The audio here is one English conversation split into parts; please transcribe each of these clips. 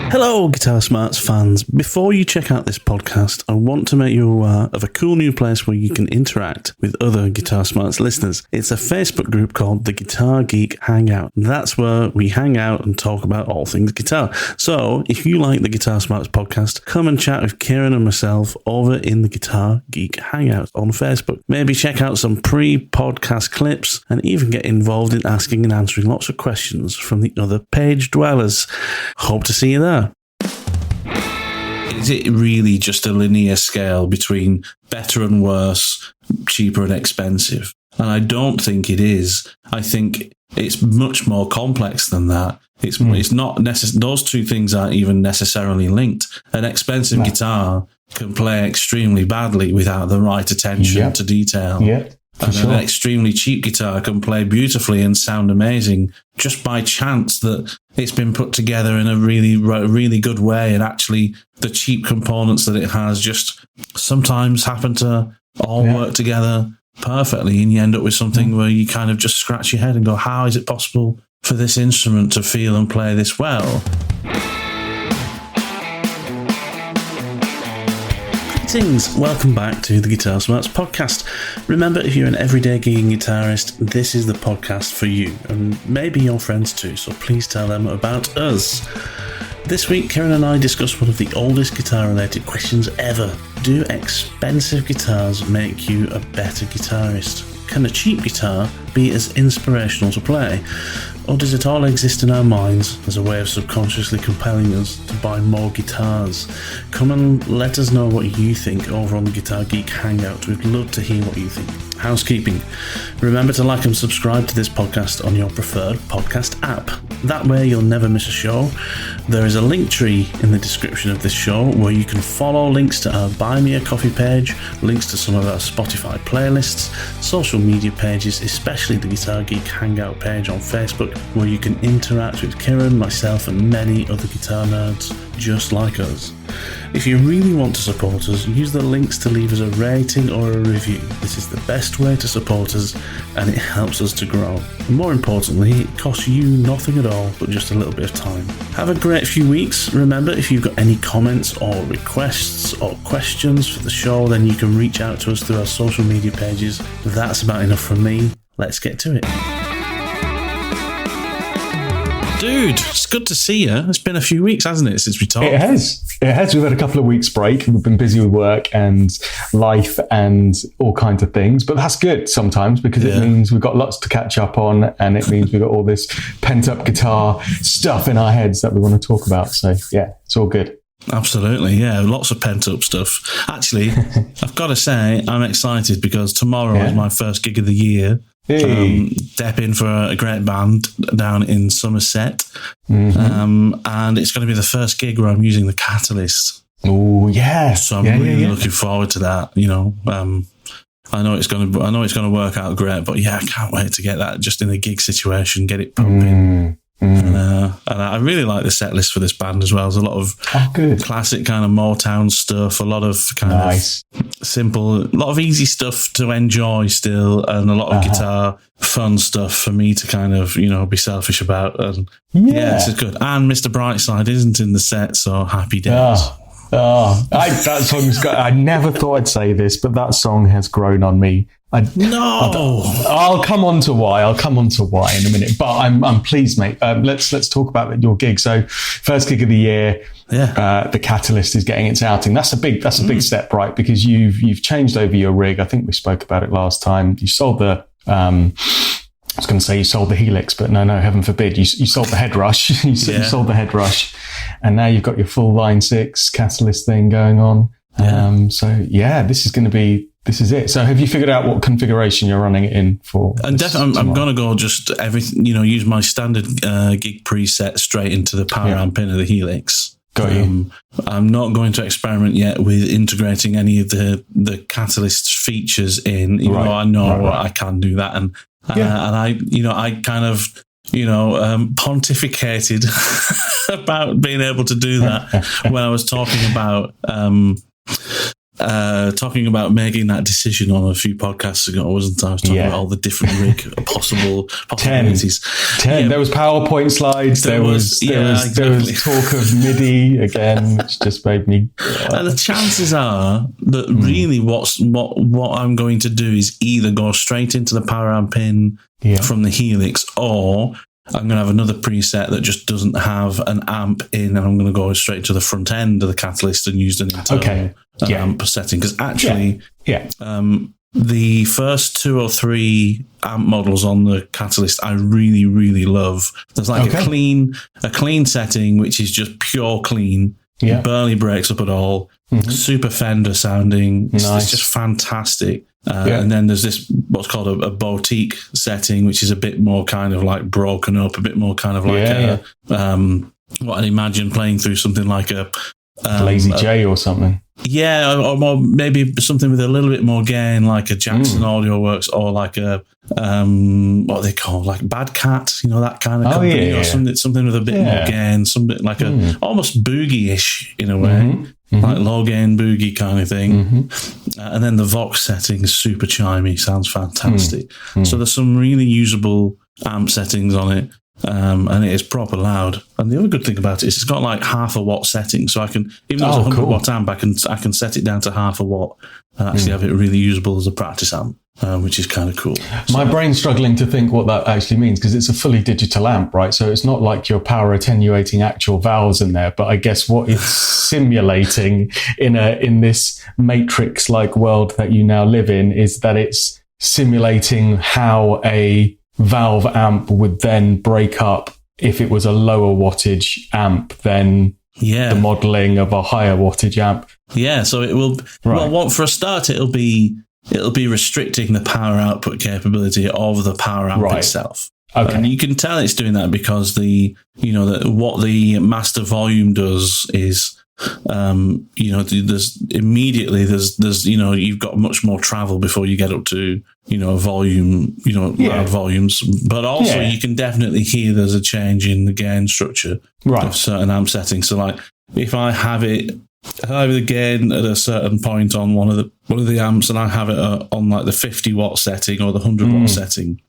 Hello, Guitar Smarts fans. Before you check out this podcast, I want to make you aware of a cool new place where you can interact with other Guitar Smarts listeners. It's a Facebook group called the Guitar Geek Hangout. That's where we hang out and talk about all things guitar. So, if you like the Guitar Smarts podcast, come and chat with Kieran and myself over in the Guitar Geek Hangout on Facebook. Maybe check out some pre-podcast clips and even get involved in asking and answering lots of questions from the other page dwellers. Hope to see you there. Is it really just a linear scale between better and worse, cheaper and expensive? And I don't think it is. I think it's much more complex than that. It's not those two things aren't even necessarily linked. An expensive guitar can play extremely badly without the right attention to detail. Yeah. And an extremely cheap guitar can play beautifully and sound amazing just by chance that it's been put together in a really good way, and actually the cheap components that it has just sometimes happen to all work together perfectly, and you end up with something where you kind of just scratch your head and go, how is it possible for this instrument to feel and play this well? Greetings, welcome back to the Guitar Smarts podcast. Remember, if you're an everyday gigging guitarist, this is the podcast for you, and maybe your friends too, so please tell them about us. This week, Kieran and I discuss one of the oldest guitar-related questions ever. Do expensive guitars make you a better guitarist? Can a cheap guitar be as inspirational to play? Or does it all exist in our minds as a way of subconsciously compelling us to buy more guitars? Come and let us know what you think over on the Guitar Geek Hangout. We'd love to hear what you think. Housekeeping. Remember to like and subscribe to this podcast on your preferred podcast app. That way you'll never miss a show. There is a LinkTree in the description of this show where you can follow links to our Buy Me a Coffee page, links to some of our Spotify playlists, social media pages, especially the Guitar Geek Hangout page on Facebook, where you can interact with Kieran, myself and many other guitar nerds just like us. If you really want to support us, use the links to leave us a rating or a review. This is the best way to support us, and it helps us to grow. And more importantly, it costs you nothing at all, but just a little bit of time. Have a great few weeks. Remember, if you've got any comments or requests or questions for the show, then you can reach out to us through our social media pages. That's about enough from me. Let's get to it. Dude, it's good to see you. It's been a few weeks, hasn't it, since we talked? It has. We've had a couple of weeks break. We've been busy with work and life and all kinds of things. But that's good sometimes because it means we've got lots to catch up on, and it means we've got all this pent-up guitar stuff in our heads that we want to talk about. So, yeah, it's all good. Absolutely, yeah. Lots of pent-up stuff. Actually, I've got to say, I'm excited because tomorrow is my first gig of the year. Hey. Step in for a great band down in Somerset. And it's going to be the first gig where I'm using the Catalyst. Oh, yeah. So I'm really looking forward to that. You know, I know it's going to work out great, but yeah, I can't wait to get that just in a gig situation, get it pumping. And I really like the set list for this band as well. There's a lot of classic kind of Motown stuff, a lot of kind of simple, a lot of easy stuff to enjoy still, and a lot of guitar fun stuff for me to kind of, you know, be selfish about. And this is good. And Mr. Brightside isn't in the set, so happy days. That song's got, I never thought I'd say this, but that song has grown on me. I'll come on to why in a minute, but I'm pleased, mate. Let's talk about your gig. So first gig of the year, the Catalyst is getting its outing. That's a big step, right? Because you've changed over your rig. I think we spoke about it last time. You sold the I was going to say you sold the Helix, but no, heaven forbid. You sold the Head Rush. You sold the Head Rush, and now you've got your full Line 6 Catalyst thing going on. This is it. So have you figured out what configuration you're running it in for? And definitely, I'm going to go just everything, you know, use my standard gig preset straight into the power amp in of the Helix. Got you. I'm not going to experiment yet with integrating any of the Catalyst features in, even though I know I can do that. And I kind of, pontificated about being able to do that when I was talking about talking about making that decision on a few podcasts ago, wasn't I? I was talking about all the different rig possibilities. 10. Yeah. There was PowerPoint slides. There was talk of MIDI again, which just made me. And the chances are that really what I'm going to do is either go straight into the power amp in from the Helix, or I'm going to have another preset that just doesn't have an amp in, and I'm going to go straight to the front end of the Catalyst and use an internal amp setting. Because actually, the first 2 or 3 amp models on the Catalyst I really, really love. There's like a clean setting, which is just pure clean. It barely breaks up at all. Super Fender sounding. It's just fantastic. And then there's this what's called a boutique setting, which is a bit more kind of like broken up, a bit more kind of like what I'd imagine playing through something like a Lazy J or something. Yeah, or more, maybe something with a little bit more gain, like a Jackson Audio Works, or like a what they call like Bad Cat, that kind of company, or something with a bit more gain, something like a almost boogie-ish in a way. Like low gain boogie kind of thing. And then the Vox setting is super chimey, sounds fantastic. So there's some really usable amp settings on it. And it is proper loud. And the other good thing about it is it's got like half a watt setting, so I can, even though it's a 100 watt amp, I can set it down to half a watt and actually have it really usable as a practice amp, which is kind of cool. My brain's struggling to think what that actually means, because it's a fully digital amp, right? So it's not like you're power attenuating actual valves in there, but I guess what it's simulating in this matrix-like world that you now live in is that it's simulating how a valve amp would then break up if it was a lower wattage amp than the modeling of a higher wattage amp. Yeah, so it will. Well, for a start, it'll be restricting the power output capability of the power amp itself. Okay. And you can tell it's doing that because what the master volume does is, there's you've got much more travel before you get up to, volume, loud volumes, but also you can definitely hear there's a change in the gain structure of certain amp settings. So like if I have the gain at a certain point on one of the amps, and I have it on like the 50 watt setting or the 100 watt setting,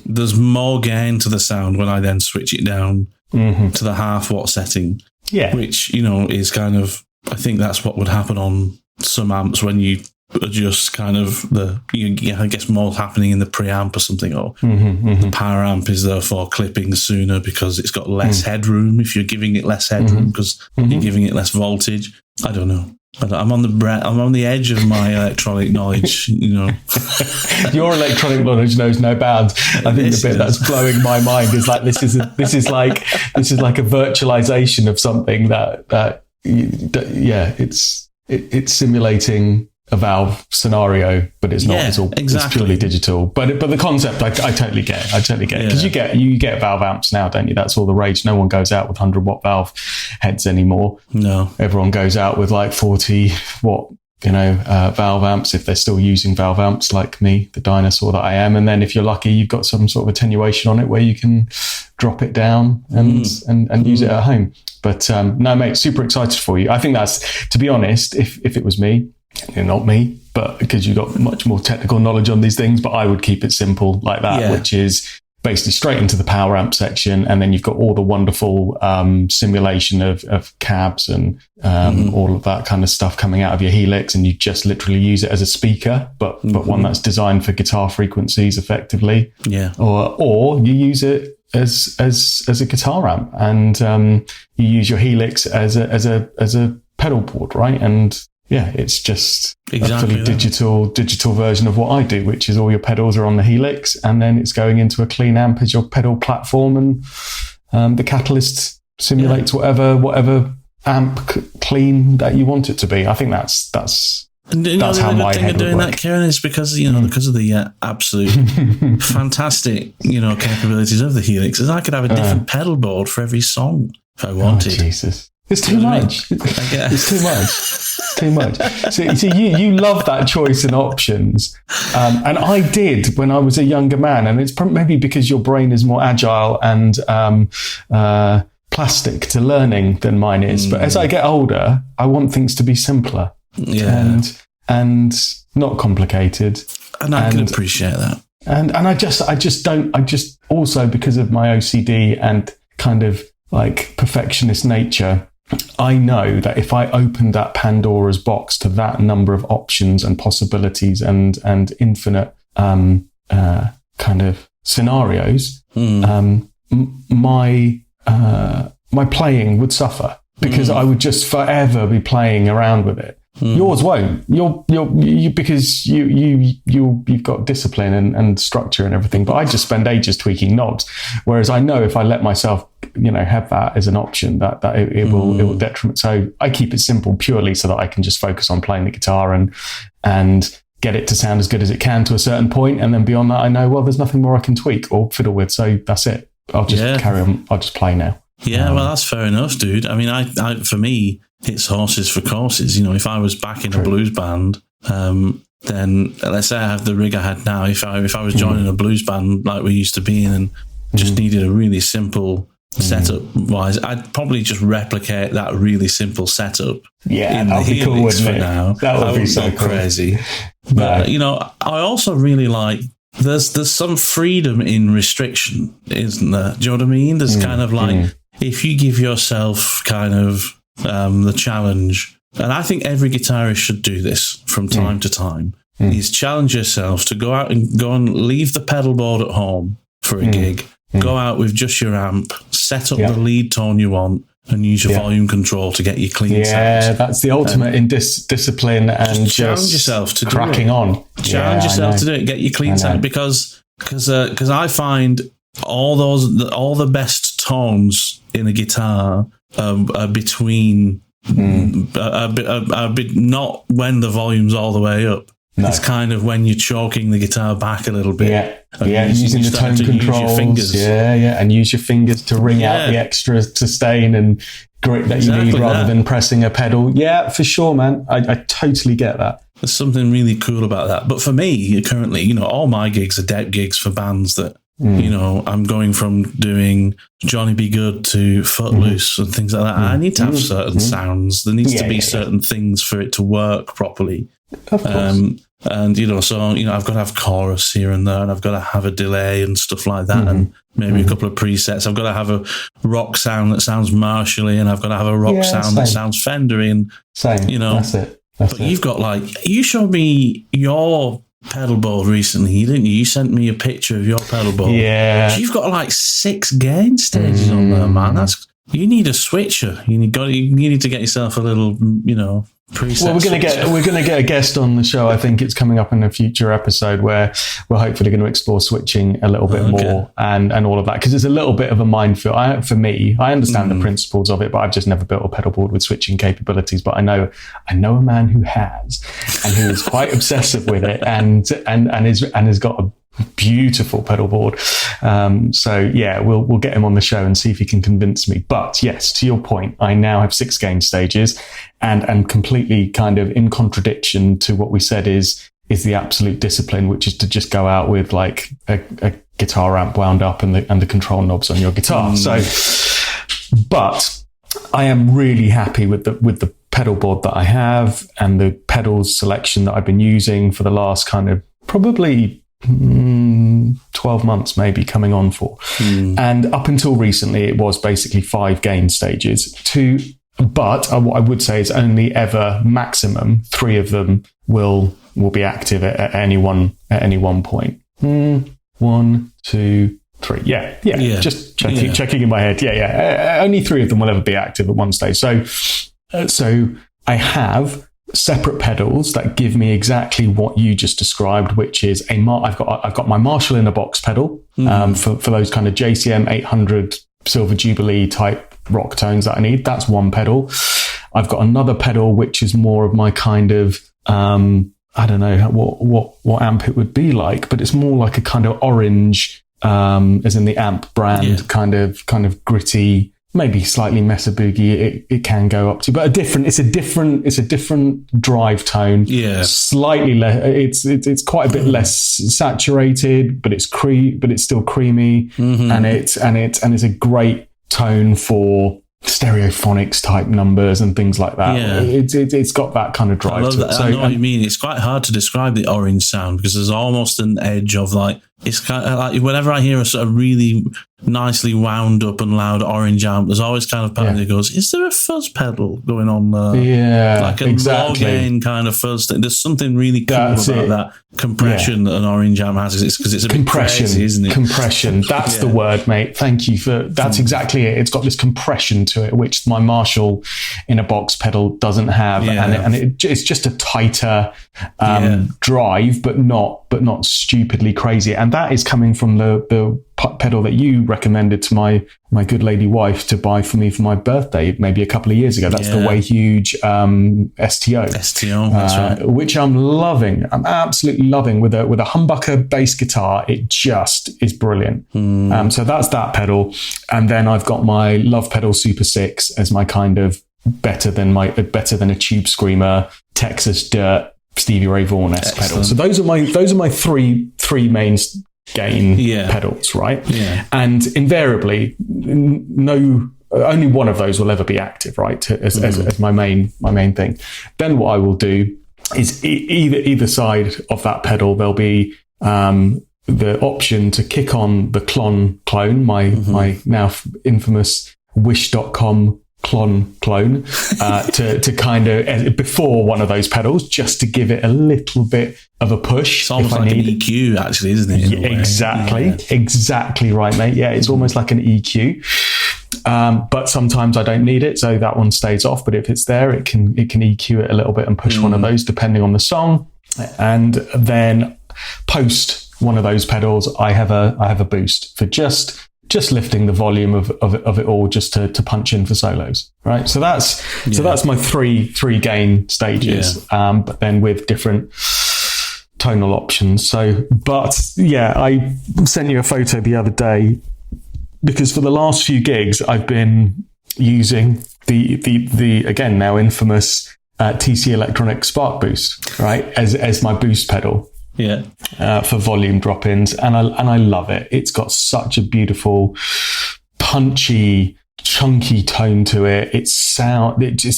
there's more gain to the sound when I then switch it down to the half watt setting. Yeah. Which, is kind of, I think that's what would happen on some amps when you adjust kind of I guess more happening in the preamp or something, or the power amp is therefore clipping sooner because it's got less headroom if you're giving it less headroom because you're giving it less voltage. I don't know. I'm on the edge of my electronic knowledge, Your electronic knowledge knows no bounds. I think the bit that's blowing my mind is like this is like a virtualization of something it's simulating a valve scenario, but it's not. It's purely digital. But the concept, I totally get. Because you get valve amps now, don't you? That's all the rage. No one goes out with 100 watt valve heads anymore. No, everyone goes out with like 40 watt, valve amps if they're still using valve amps, like me, the dinosaur that I am. And then if you're lucky, you've got some sort of attenuation on it where you can drop it down and use it at home. But no, mate, super excited for you. I think that's, to be honest, if it was me. Not me, but because you've got much more technical knowledge on these things, but I would keep it simple like that, which is basically straight into the power amp section. And then you've got all the wonderful simulation of cabs and all of that kind of stuff coming out of your Helix. And you just literally use it as a speaker, but one that's designed for guitar frequencies effectively. Yeah. Or you use it as a guitar amp, and you use your Helix as a pedal board, right? And it's just a fully digital version of what I do, which is all your pedals are on the Helix, and then it's going into a clean amp as your pedal platform, and the Catalyst simulates whatever amp clean that you want it to be. I think that's how my head would work. Doing that, Kieran, is because because of the absolute fantastic capabilities of the Helix, is I could have a different pedal board for every song if I wanted. Oh, Jesus. It's too much. It's too much. So you love that choice and options. And I did when I was a younger man. And it's maybe because your brain is more agile and plastic to learning than mine is. But as I get older, I want things to be simpler. Yeah. and not complicated. And I can appreciate that. And I just also, because of my OCD and kind of like perfectionist nature, I know that if I opened that Pandora's box to that number of options and possibilities and infinite kind of scenarios, my playing would suffer, because I would just forever be playing around with it. Yours won't. Because you've got discipline and structure and everything. But I just spend ages tweaking knobs. Whereas I know if I let myself, have that as an option, that it will detriment. So I keep it simple purely so that I can just focus on playing the guitar and get it to sound as good as it can to a certain point. And then beyond that, I know, well, there's nothing more I can tweak or fiddle with. So that's it. I'll just carry on. I'll just play now. Yeah, well, that's fair enough, dude. I mean, I for me, it's horses for courses. If I was back in a blues band, then let's say I have the rig I had now. If I was joining a blues band like we used to be in and just needed a really simple setup wise, I'd probably just replicate that really simple setup. Yeah, that would be cool, wouldn't it? Now. That would be so cool. Crazy. But, I also really like, there's some freedom in restriction, isn't there? Do you know what I mean? There's kind of like, if you give yourself kind of the challenge, and I think every guitarist should do this from time to time, is challenge yourself to go out and leave the pedal board at home for a gig, go out with just your amp, set up the lead tone you want, and use your volume control to get your clean sounds. Yeah, that's the ultimate in discipline, and just challenge yourself to cracking do it. On. Challenge yourself to do it. Get your clean sound, because I find all the best tones in a guitar are between a bit not when the volume's all the way up. No. It's kind of when you're choking the guitar back a little bit. Using the tone controls. And use your fingers to ring out the extra sustain and grit that you need rather than pressing a pedal. Yeah, for sure, man. I totally get that. There's something really cool about that. But for me, currently, all my gigs are dep gigs for bands that, I'm going from doing Johnny Be Good to Footloose and things like that. I need to have certain sounds. There needs to be certain things for it to work properly. Of course. And, so, I've got to have chorus here and there, and I've got to have a delay and stuff like that, and maybe a couple of presets. I've got to have a rock sound that sounds Marshall-y, and I've got to have a rock sound that sounds Fender-y, and, That's it. But you've got, you showed me your pedal board recently, didn't you? You sent me a picture of your pedal board. Yeah. You've got 6 gain stages on there, man. You need a switcher. You need to get yourself a little, preset. Well, we're gonna get a guest on the show. I think it's coming up in a future episode where we're hopefully going to explore switching a little bit more and all of that, because it's a little bit of a minefield. For me, I understand the principles of it, but I've just never built a pedal board with switching capabilities. But I know a man who has, and who is quite obsessive with it, and has got a beautiful pedal board. We'll get him on the show and see if he can convince me. But yes, to your point, I now have 6 gain stages, and completely kind of in contradiction to what we said is the absolute discipline, which is to just go out with like a guitar amp wound up and the control knobs on your guitar. But I am really happy with the pedal board that I have and the pedals selection that I've been using for the last kind of probably 12 months maybe coming on for. And up until recently, it was basically 5 gain stages. But what I would say is only ever maximum 3 of them will be active at any one point. 1, 2, 3. Yeah. Just checking in my head. Only 3 of them will ever be active at one stage. So I have separate pedals that give me exactly what you just described, which is I've got my Marshall in a box pedal for those kind of JCM 800 Silver Jubilee type rock tones that I need. That's one pedal. I've got another pedal which is more of my kind of I don't know what amp it would be like, but it's more like a kind of orange, as in the amp brand, kind of gritty, maybe slightly Mesa Boogie. It can go up to, but it's a different drive tone. Yeah, slightly less. It's quite a bit less saturated, but it's still creamy, and it's a great tone for stereophonics type numbers and things like that. Yeah. It's got that kind of drive to it. So, I know what you mean. It's quite hard to describe the orange sound because there's almost an edge of like, it's kind of like whenever I hear a sort of really nicely wound up and loud orange amp, there's always kind of part that goes, is there a fuzz pedal going on there? Yeah, like a low gain kind of fuzz thing. There's something really cool about that compression that an orange amp has. It's because it's a compression, bit crazy, isn't it? Compression. That's the word, mate. Thank you for that's exactly it. It's got this compression to it, which my Marshall in a box pedal doesn't have, and it's just a tighter drive, but not stupidly crazy. And that is coming from the pedal that you recommended to my good lady wife to buy for me for my birthday maybe a couple of years ago. That's the Way Huge STO. That's right. Which I'm loving. I'm absolutely loving with a humbucker bass guitar. It just is brilliant. So that's that pedal, and then I've got my Love Pedal Super 6 as my kind of better than a Tube Screamer Texas Dirt Stevie Ray Vaughan-esque pedal. So those are my three main gain pedals, right? Yeah. And invariably, only one of those will ever be active, right? As my main thing. Then what I will do is either side of that pedal, there'll be the option to kick on the clone, my now infamous Wish.com clone to kind of before one of those pedals, just to give it a little bit of a push. It's almost like an EQ, actually, isn't it? Exactly right, mate. Yeah, it's almost like an EQ. But sometimes I don't need it, so that one stays off. But if it's there, it can EQ it a little bit and push one of those depending on the song. And then post one of those pedals, I have a boost for just lifting the volume of it all, just to punch in for solos, right? So that's my three gain stages, but then with different tonal options. So, but yeah, I sent you a photo the other day because for the last few gigs I've been using the again now infamous TC Electronic Spark Boost, right, as my boost pedal. For volume drop-ins, and I love it. It's got such a beautiful, punchy, chunky tone to it. It's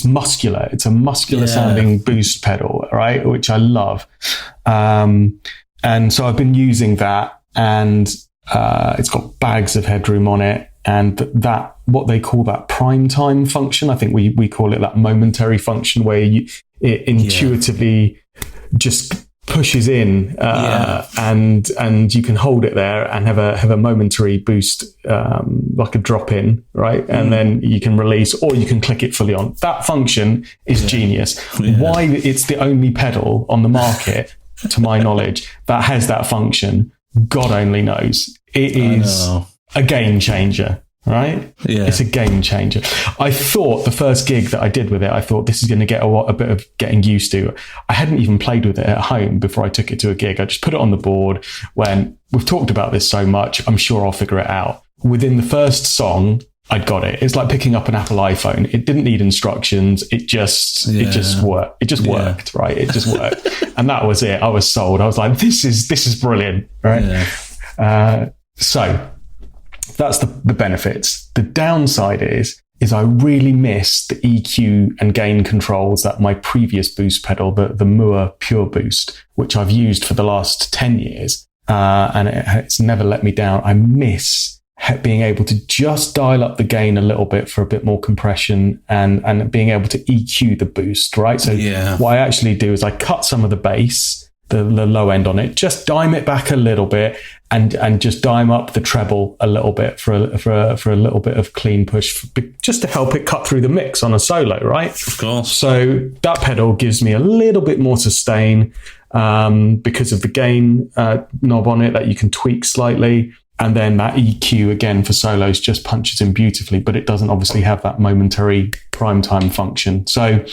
muscular. It's a muscular sounding boost pedal, right? Which I love. And so I've been using that, and it's got bags of headroom on it. And that, what they call that prime time function, I think we call it that momentary function, where it intuitively just pushes in and you can hold it there and have a momentary boost, like a drop in, right? And then you can release, or you can click it fully on. That function is genius. Why it's the only pedal on the market, to my knowledge, that has that function, God only knows. It is a game changer. Right? Yeah. It's a game changer. I thought the first gig that I did with it, I thought this is going to get a bit of getting used to. I hadn't even played with it at home before I took it to a gig. I just put it on the board when we've talked about this so much. I'm sure I'll figure it out. Within the first song, I got it. It's like picking up an Apple iPhone. It didn't need instructions. It just worked. It just worked, right? It just worked. And that was it. I was sold. I was like, this is brilliant, right? Yeah. So that's the benefits. The downside is I really miss the EQ and gain controls that my previous boost pedal, the Moore Pure Boost, which I've used for the last 10 years, and it's never let me down. I miss being able to just dial up the gain a little bit for a bit more compression and being able to EQ the boost, right? So what I actually do is I cut some of the bass, the low end on it, just dime it back a little bit, and just dime up the treble a little bit for a little bit of clean push, just to help it cut through the mix on a solo, right? Of course. So that pedal gives me a little bit more sustain because of the gain knob on it that you can tweak slightly. And then that EQ, again, for solos just punches in beautifully, but it doesn't obviously have that momentary prime time function. So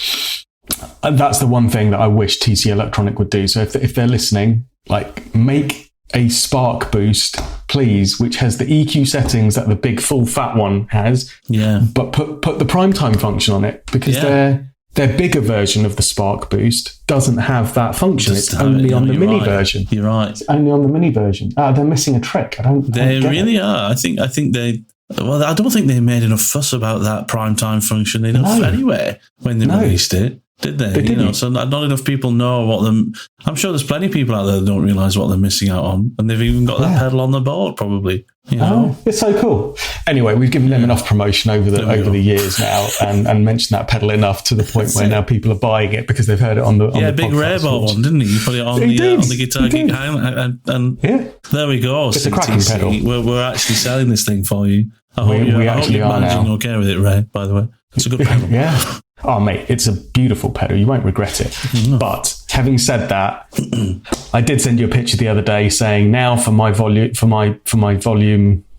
that's the one thing that I wish TC Electronic would do. So if they're listening, like, make a Spark Boost, please, which has the EQ settings that the big full fat one has. Yeah. But put the prime time function on it, because their bigger version of the Spark Boost doesn't have that function. It's only on the mini version. You're right. It's only on the mini version. They're missing a trick. They really are. I think Well, I don't think they made enough fuss about that primetime function anyway when they released it, did they? They didn't. So not enough people know what them. I'm sure there's plenty of people out there that don't realise what they're missing out on, and they've even got that pedal on the board, probably. It's so cool. Anyway, we've given them enough promotion over the years now, and mentioned that pedal enough to the point where now people are buying it because they've heard it on the big Rainbow one, didn't he? You put it on the Guitar Geek and there we go. It's a cracking pedal. We're actually selling this thing for you. I hope you're managing okay with it, Ray, by the way. It's a good pedal. Yeah. Oh, mate, it's a beautiful pedal. You won't regret it. Mm-hmm. But having said that, I did send you a picture the other day saying now for my volume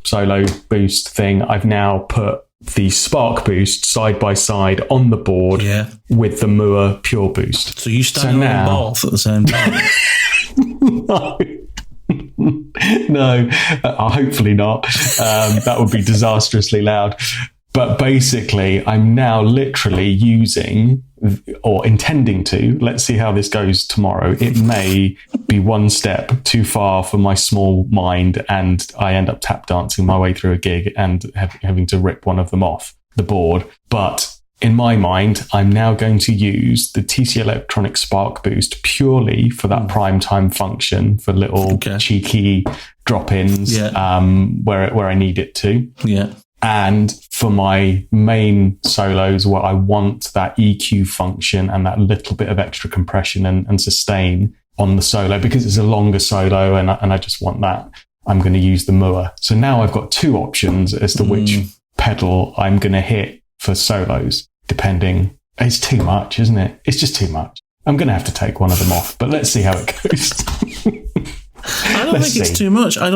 solo boost thing, I've now put the Spark Boost side by side on the board with the Moore Pure Boost. So you stand on both at the same time? No, hopefully not. That would be disastrously loud. But basically, I'm now literally using, or intending to, let's see how this goes tomorrow. It may be one step too far for my small mind, and I end up tap dancing my way through a gig and having to rip one of them off the board. But in my mind, I'm now going to use the TC Electronic Spark Boost purely for that prime time function, for little cheeky drop-ins where I need it to. Yeah. And for my main solos where I want that EQ function and that little bit of extra compression and sustain on the solo, because it's a longer solo and I just want that, I'm going to use the Moore. So now I've got two options as to which pedal I'm going to hit for solos, depending. It's too much, isn't it? It's just too much. I'm going to have to take one of them off, but let's see how it goes. I don't think it's too much. I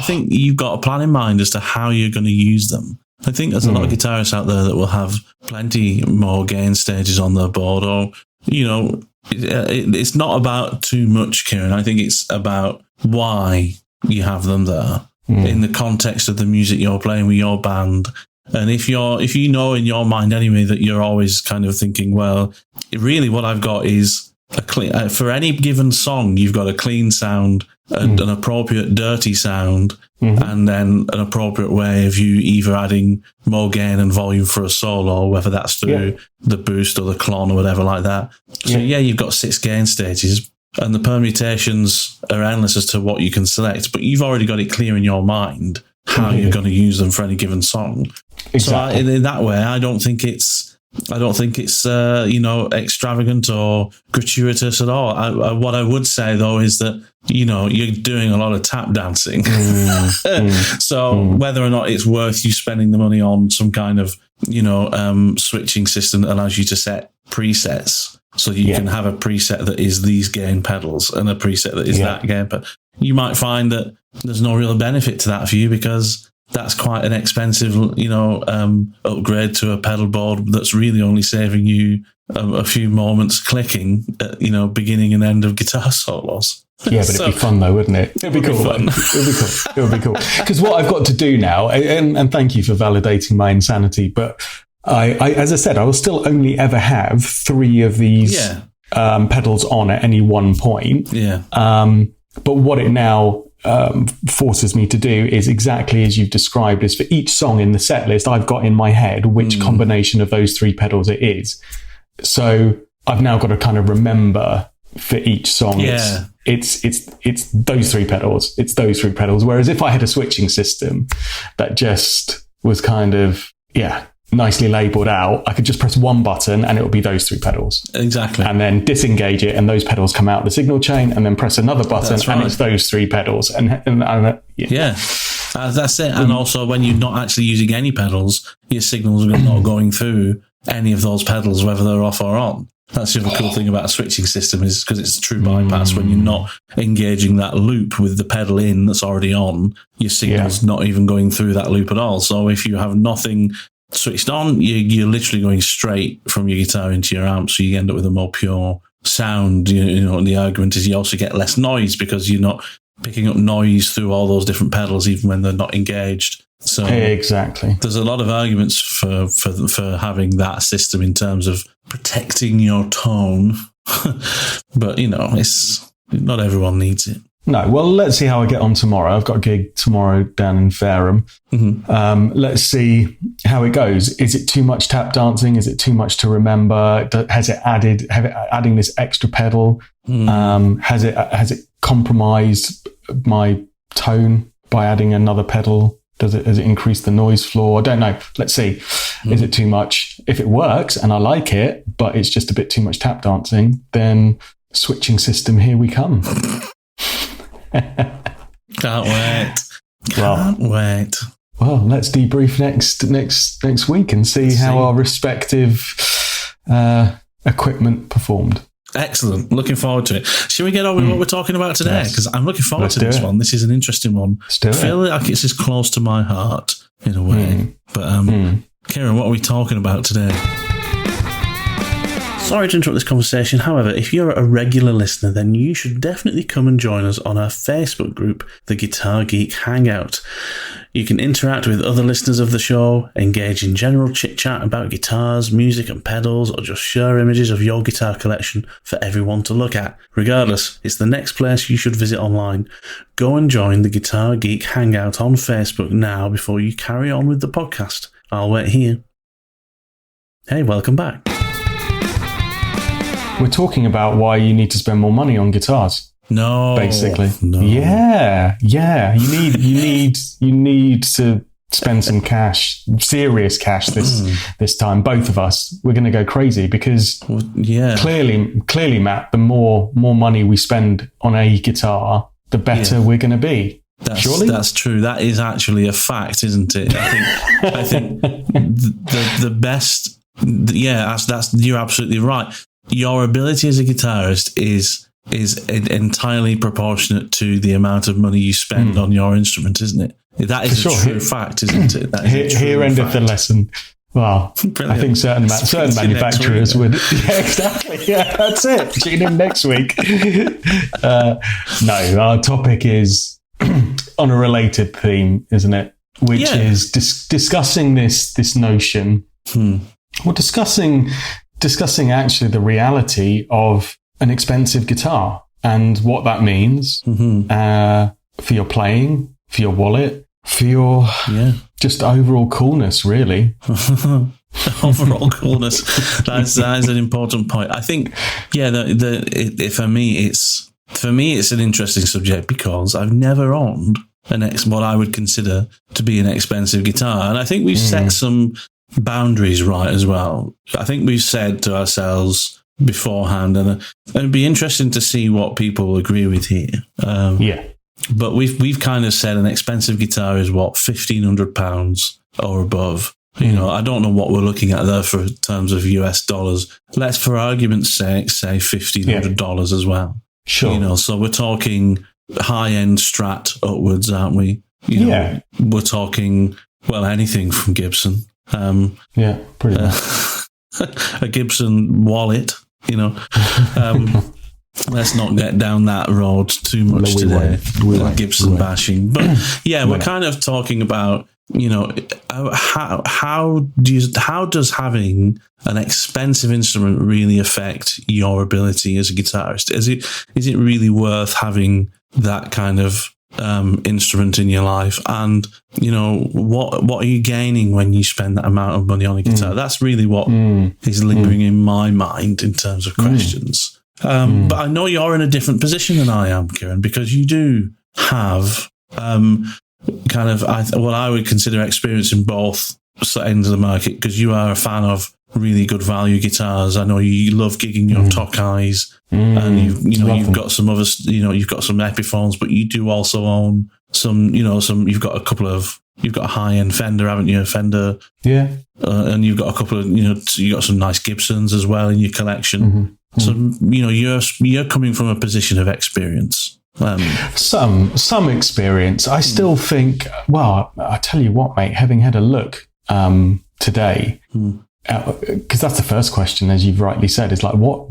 think you've got a plan in mind as to how you're going to use them. I think there's a lot of guitarists out there that will have plenty more gain stages on their board, or, it's not about too much, Kieran. I think it's about why you have them there in the context of the music you're playing with your band. And if you know in your mind anyway that you're always kind of thinking, well, really what I've got is a clean, for any given song, you've got a clean sound, an appropriate dirty sound, and then an appropriate way of you either adding more gain and volume for a solo, whether that's through the boost or the clone or whatever like that. So you've got 6 gain stages, and the permutations are endless as to what you can select, but you've already got it clear in your mind how you're going to use them for any given song. Exactly. So in that way, I don't think it's extravagant or gratuitous at all. What I would say though is that you're doing a lot of tap dancing, so whether or not it's worth you spending the money on some kind of switching system that allows you to set presets, so you can have a preset that is these gain pedals and a preset that is that gain pedal. You might find that there's no real benefit to that for you, because that's quite an expensive, upgrade to a pedal board that's really only saving you a few moments clicking at, beginning and end of guitar solos. Yeah, but it'd be fun though, wouldn't it? It'd be cool. It would be cool. Because what I've got to do now, and thank you for validating my insanity, but I as I said, I will still only ever have 3 of these pedals on at any one point. Yeah. But what it now forces me to do is exactly as you've described, is for each song in the set list, I've got in my head which combination of those 3 pedals it is. So I've now got to kind of remember for each song, it's those 3 pedals. It's those 3 pedals. Whereas if I had a switching system that just was kind of, nicely labeled out, I could just press one button and it would be those 3 pedals. Exactly. And then disengage it and those pedals come out the signal chain, and then press another button and it's those 3 pedals. And that's it. And also when you're not actually using any pedals, your signals are not going through any of those pedals, whether they're off or on. That's the other cool thing about a switching system, is because it's a true bypass. When you're not engaging that loop with the pedal in that's already on, your signal's not even going through that loop at all. So if you have nothing switched on, you're literally going straight from your guitar into your amp, so you end up with a more pure sound. And the argument is you also get less noise because you're not picking up noise through all those different pedals, even when they're not engaged. So exactly, there's a lot of arguments for having that system in terms of protecting your tone, but it's not everyone needs it. No. Well, let's see how I get on tomorrow. I've got a gig tomorrow down in Fareham. Let's see how it goes. Is it too much tap dancing? Is it too much to remember? Has it adding this extra pedal? Has it compromised my tone by adding another pedal? Has it increased the noise floor? I don't know. Let's see. Is it too much? If it works and I like it, but it's just a bit too much tap dancing, then switching system, here we come. Can't wait. Can't wait. Well, let's debrief next week and see how our respective equipment performed. Excellent. Looking forward to it. Shall we get on with what we're talking about today? Because I'm looking forward to this one. This is an interesting one. I feel like it's as close to my heart in a way. But Kieran, what are we talking about today? Sorry to interrupt this conversation. However, if you're a regular listener, then you should definitely come and join us on our Facebook group, the Guitar Geek Hangout. You can interact with other listeners of the show, engage in general chit-chat about guitars, music and pedals, or just share images of your guitar collection for everyone to look at. Regardless, it's the next place you should visit online. Go and join the Guitar Geek Hangout on Facebook now before you carry on with the podcast. I'll wait here. Hey, welcome back. We're talking about why you need to spend more money on guitars. No, basically. No. Yeah. You need to spend some cash, serious cash this time. Both of us, we're going to go crazy because clearly, Matt, the more money we spend on a guitar, the better we're going to be. Surely? That's true. That is actually a fact, isn't it? I think the best. Yeah, that's you're absolutely right. Your ability as a guitarist is entirely proportionate to the amount of money you spend on your instrument, isn't it? That is a true fact, isn't it? That is here endeth the lesson. Well, brilliant. I think certain manufacturers would. Yeah, exactly. Yeah, that's it. Tune in next week. No, our topic is on a related theme, isn't it? Which is discussing this notion. Well, discussing actually the reality of an expensive guitar and what that means for your playing, for your wallet, for your just overall coolness, really. Overall coolness. That is an important point. I think, for me, it's an interesting subject because I've never owned what I would consider to be an expensive guitar, and I think we've set some boundaries right as well. I think we've said to ourselves beforehand, and it'd be interesting to see what people agree with here. But we've kind of said an expensive guitar is what, £1,500 or above. You know, I don't know what we're looking at there for terms of US dollars. Let's, for argument's sake, say $1,500 as well. Sure. You know, so we're talking high-end Strat upwards, aren't we? You know, we're talking, well, anything from Gibson. Pretty much. A Gibson wallet, you know. Let's not get down that road too much today. Gibson bashing. But we're kind of talking about, you know, how does having an expensive instrument really affect your ability as a guitarist? Is it really worth having that kind of instrument in your life? And you know, what are you gaining when you spend that amount of money on a guitar? That's really what is lingering in my mind in terms of questions. But I know you're in a different position than I am, Kieran, because you do have kind of what I would consider experience in both ends of the market, because you are a fan of really good value guitars. I know you love gigging your Tokais, and you've got some others. You know, you've got some Epiphones, but you do also own some. You know, you've got a high end Fender, haven't you? A Fender, and you've got a couple of. You know, you got some nice Gibsons as well in your collection. So you know, you're coming from a position of experience. Some experience. I still think. Well, I tell you what, mate. Having had a look today. Because that's the first question, as you've rightly said, is like, what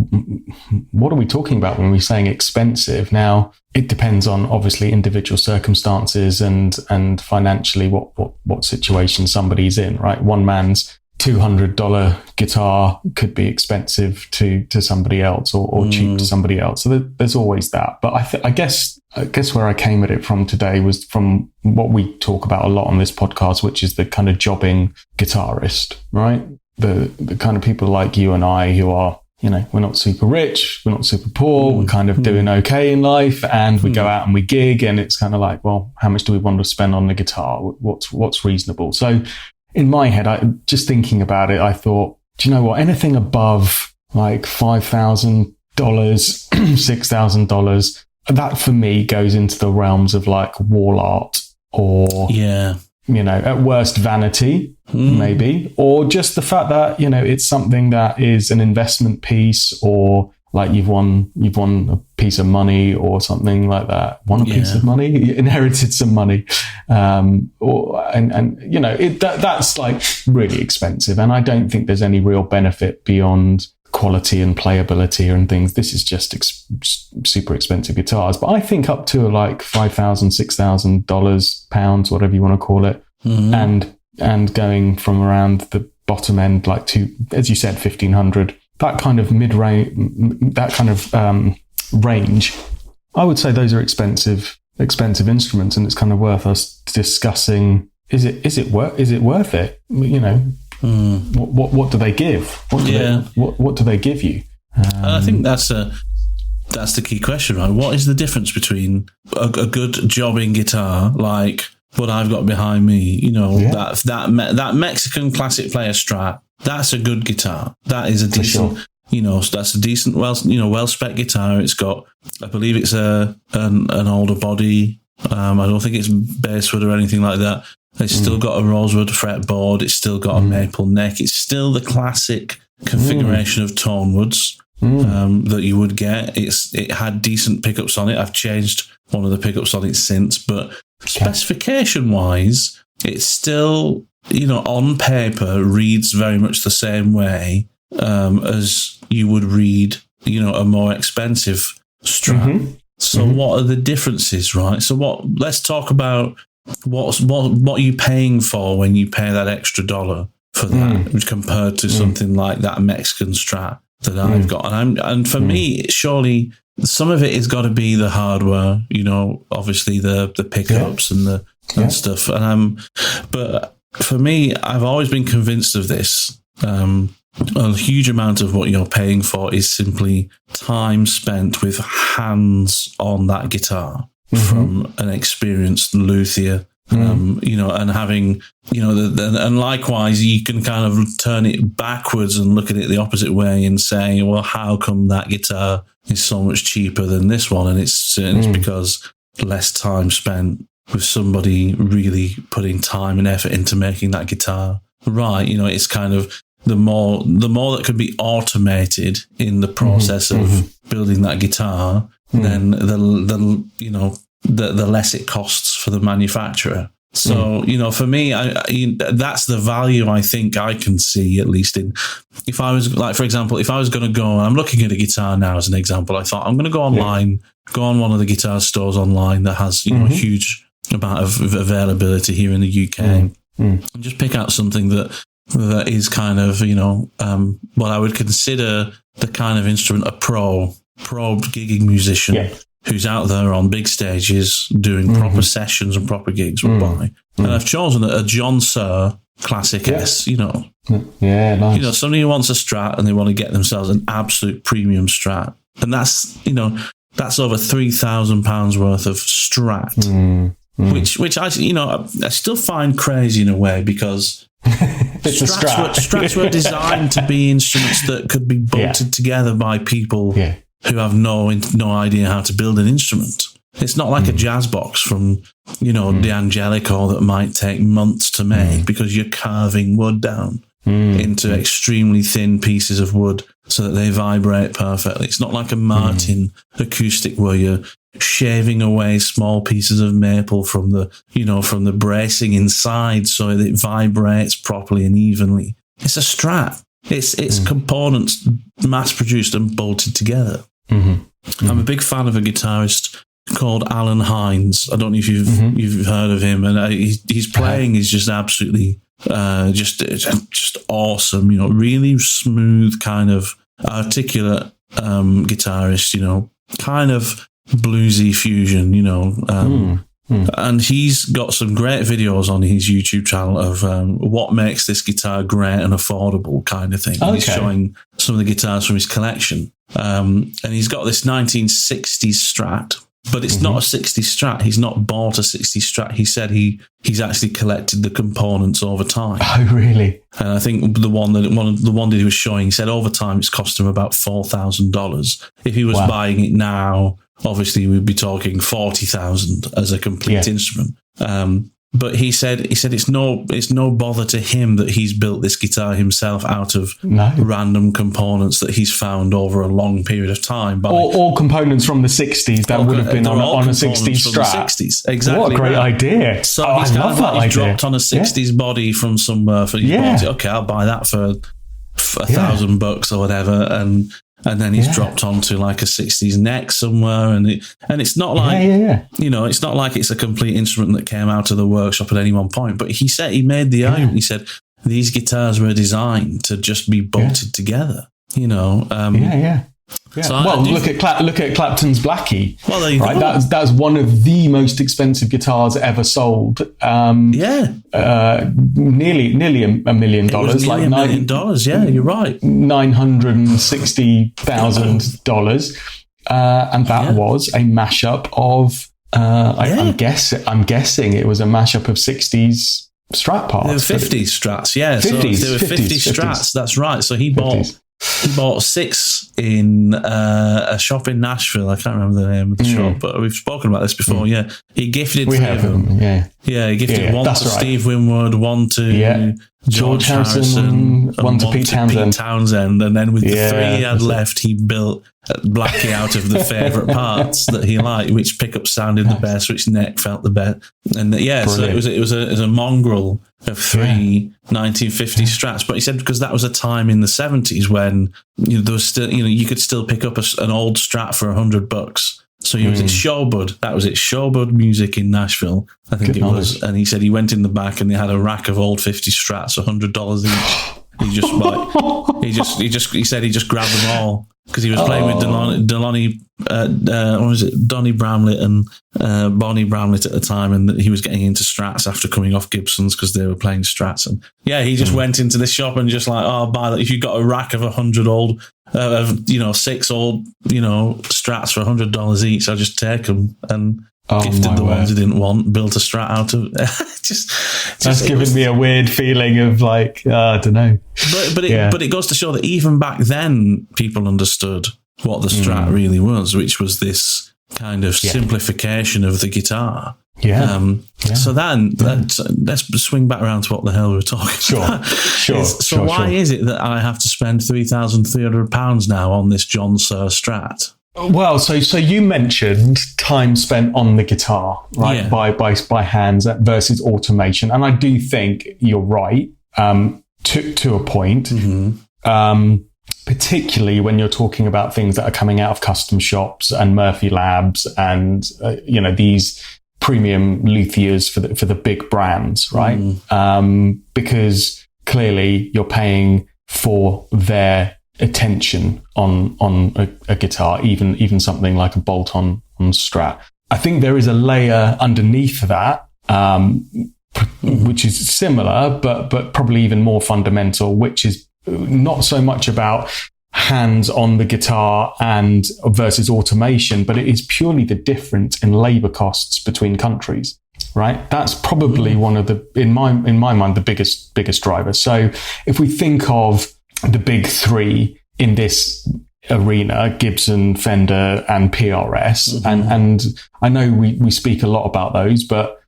are we talking about when we're saying expensive? Now, it depends on obviously individual circumstances and financially what situation somebody's in, right? One man's $200 guitar could be expensive to somebody else or cheap to somebody else. So there's always that. But I guess I guess where I came at it from today was from what we talk about a lot on this podcast, which is the kind of jobbing guitarist, right? The kind of people like you and I who are, we're not super rich, we're not super poor, we're kind of doing okay in life, and we go out and we gig, and it's kind of like, well, how much do we want to spend on the guitar? What's reasonable? So in my head, just thinking about it, I thought, do you know what? Anything above like $5,000, $6,000, that for me goes into the realms of like wall art or, at worst vanity, maybe, or just the fact that, it's something that is an investment piece, or like you've won a piece of money or something like that. Won a piece of money, you inherited some money. That's like really expensive. And I don't think there's any real benefit beyond quality and playability and things. This is just super expensive guitars. But I think up to like $5,000, $6,000, pounds, whatever you want to call it. And going from around the bottom end, like to, as you said, 1,500, that kind of mid-range, that kind of range, I would say those are expensive instruments, and it's kind of worth us discussing. Is it worth it? What do they give? What do they give you? I think that's the key question, right? What is the difference between a good jobbing guitar, like what I've got behind me? That Mexican classic player Strat. That's a good guitar. That is a decent, that's a decent, well-spec guitar. It's got, I believe it's an older body. I don't think it's basswood or anything like that. It's still got a rosewood fretboard. It's still got a maple neck. It's still the classic configuration of tone woods that you would get. It had decent pickups on it. I've changed one of the pickups on it since, but specification-wise, it's still, on paper, reads very much the same way as you would read, a more expensive Strat. So what are the differences, right? So let's talk about what are you paying for when you pay that extra $1 for that compared to something like that Mexican Strat that I've got. And for me, surely some of it has got to be the hardware, obviously the pickups and stuff. But for me, I've always been convinced of this. A huge amount of what you're paying for is simply time spent with hands on that guitar from an experienced luthier. And having, and likewise, you can kind of turn it backwards and look at it the opposite way and say, well, how come that guitar is so much cheaper than this one? And it's because less time spent with somebody really putting time and effort into making that guitar right. It's kind of the more that can be automated in the process of building that guitar, then the less it costs for the manufacturer. So, for me, that's the value I think I can see, at least in, if I was like, for example, if I was going to go, I'm looking at a guitar now as an example, I thought I'm going to go online, go on one of the guitar stores online that has, a huge amount of availability here in the UK and just pick out something that is kind of, what I would consider the kind of instrument a pro gigging musician who's out there on big stages doing proper sessions and proper gigs would buy. And I've chosen a John Suhr Classic S, Yeah, nice. Somebody who wants a Strat and they want to get themselves an absolute premium Strat. And that's, that's over £3,000 worth of Strat, which I still find crazy in a way, because Strats were designed to be instruments that could be bolted together by people who have no idea how to build an instrument. It's not like a jazz box from, D'Angelico that might take months to make because you're carving wood down into extremely thin pieces of wood so that they vibrate perfectly. It's not like a Martin acoustic where you're shaving away small pieces of maple from the bracing inside so that it vibrates properly and evenly. It's a Strat. It's components mass-produced and bolted together. I'm a big fan of a guitarist called Alan Hines. I don't know if you've heard of him, and his playing is just absolutely just awesome. Really smooth, kind of articulate guitarist. Kind of bluesy fusion, and he's got some great videos on his YouTube channel of what makes this guitar great and affordable kind of thing. Okay. He's showing some of the guitars from his collection. And he's got this 1960s Strat, but it's not a 60s Strat. He's not bought a 60s Strat. He said he's actually collected the components over time. Oh, really? And I think the one that he was showing, he said over time it's cost him about $4,000. If he was buying it now, obviously we'd be talking 40,000 as a complete instrument. But he said it's no bother to him that he's built this guitar himself out of random components that he's found over a long period of time. Or components from the 60s that would have been on a 60s Strat. 60s, exactly. What a great idea. So I love that idea. He's dropped on a 60s body from somewhere for okay, I'll buy that for $1,000 or whatever, and then he's dropped onto like a 60s neck somewhere, and it's not like it's not like it's a complete instrument that came out of the workshop at any one point. But he said he made the argument. He said these guitars were designed to just be bolted together. So look at Clapton's Blackie. Well, there you go. That's one of the most expensive guitars ever sold. Nearly $1 million. Like $1 million. Yeah, you're right. $960,000, and that was a mashup of. I'm guessing it was a mashup of 60s Strat parts. They were 50s Strats, yeah. 50s, so there were 50 Strats. That's right. So he bought 6 in a shop in Nashville. I can't remember the name of the shop, but we've spoken about this before. Yeah, he gifted 3 of them. He gifted one to Steve Winwood, one to George Harrison, one to Pete Townsend, and then with the 3 he had left, he built Blackie out of the favourite parts that he liked, which pickup sounded the best, which neck felt the best, and so it was a mongrel of 3 1950 Strats. But he said because that was a time in the 70s when there was still you could still pick up an old Strat for $100. So he was at Showbud. That was it. Showbud Music in Nashville, I think was. And he said he went in the back and they had a rack of old 50 Strats, $100 each. He said he just grabbed them all because he was playing with Donnie Bramlett and Bonnie Bramlett at the time, and he was getting into Strats after coming off Gibsons because they were playing Strats. And he just went into the shop and just like, buy that. If you got a rack of 100 old, 6 old, Strats for $100 each, I'll just take them and. Gifted the ones he didn't want, built a Strat out of That's giving me a weird feeling of like, I don't know. But it goes to show that even back then, people understood what the Strat really was, which was this kind of simplification of the guitar. So then let's swing back around to what the hell we were talking about. So why is it that I have to spend £3,300 now on this John Suhr Strat? Well, so you mentioned time spent on the guitar, right? Yeah. By hands versus automation, and I do think you're right to a point. Particularly when you're talking about things that are coming out of custom shops and Murphy Labs and these premium luthiers for the big brands, right? Because clearly you're paying for their attention on a guitar, even something like a bolt-on Strat. I think there is a layer underneath that, which is similar, but probably even more fundamental, which is not so much about hands on the guitar and versus automation, but it is purely the difference in labor costs between countries. Right, that's probably one of the, in my mind, the biggest drivers. So if we think of the big 3 in this arena, Gibson, Fender, and PRS. And I know we speak a lot about those, but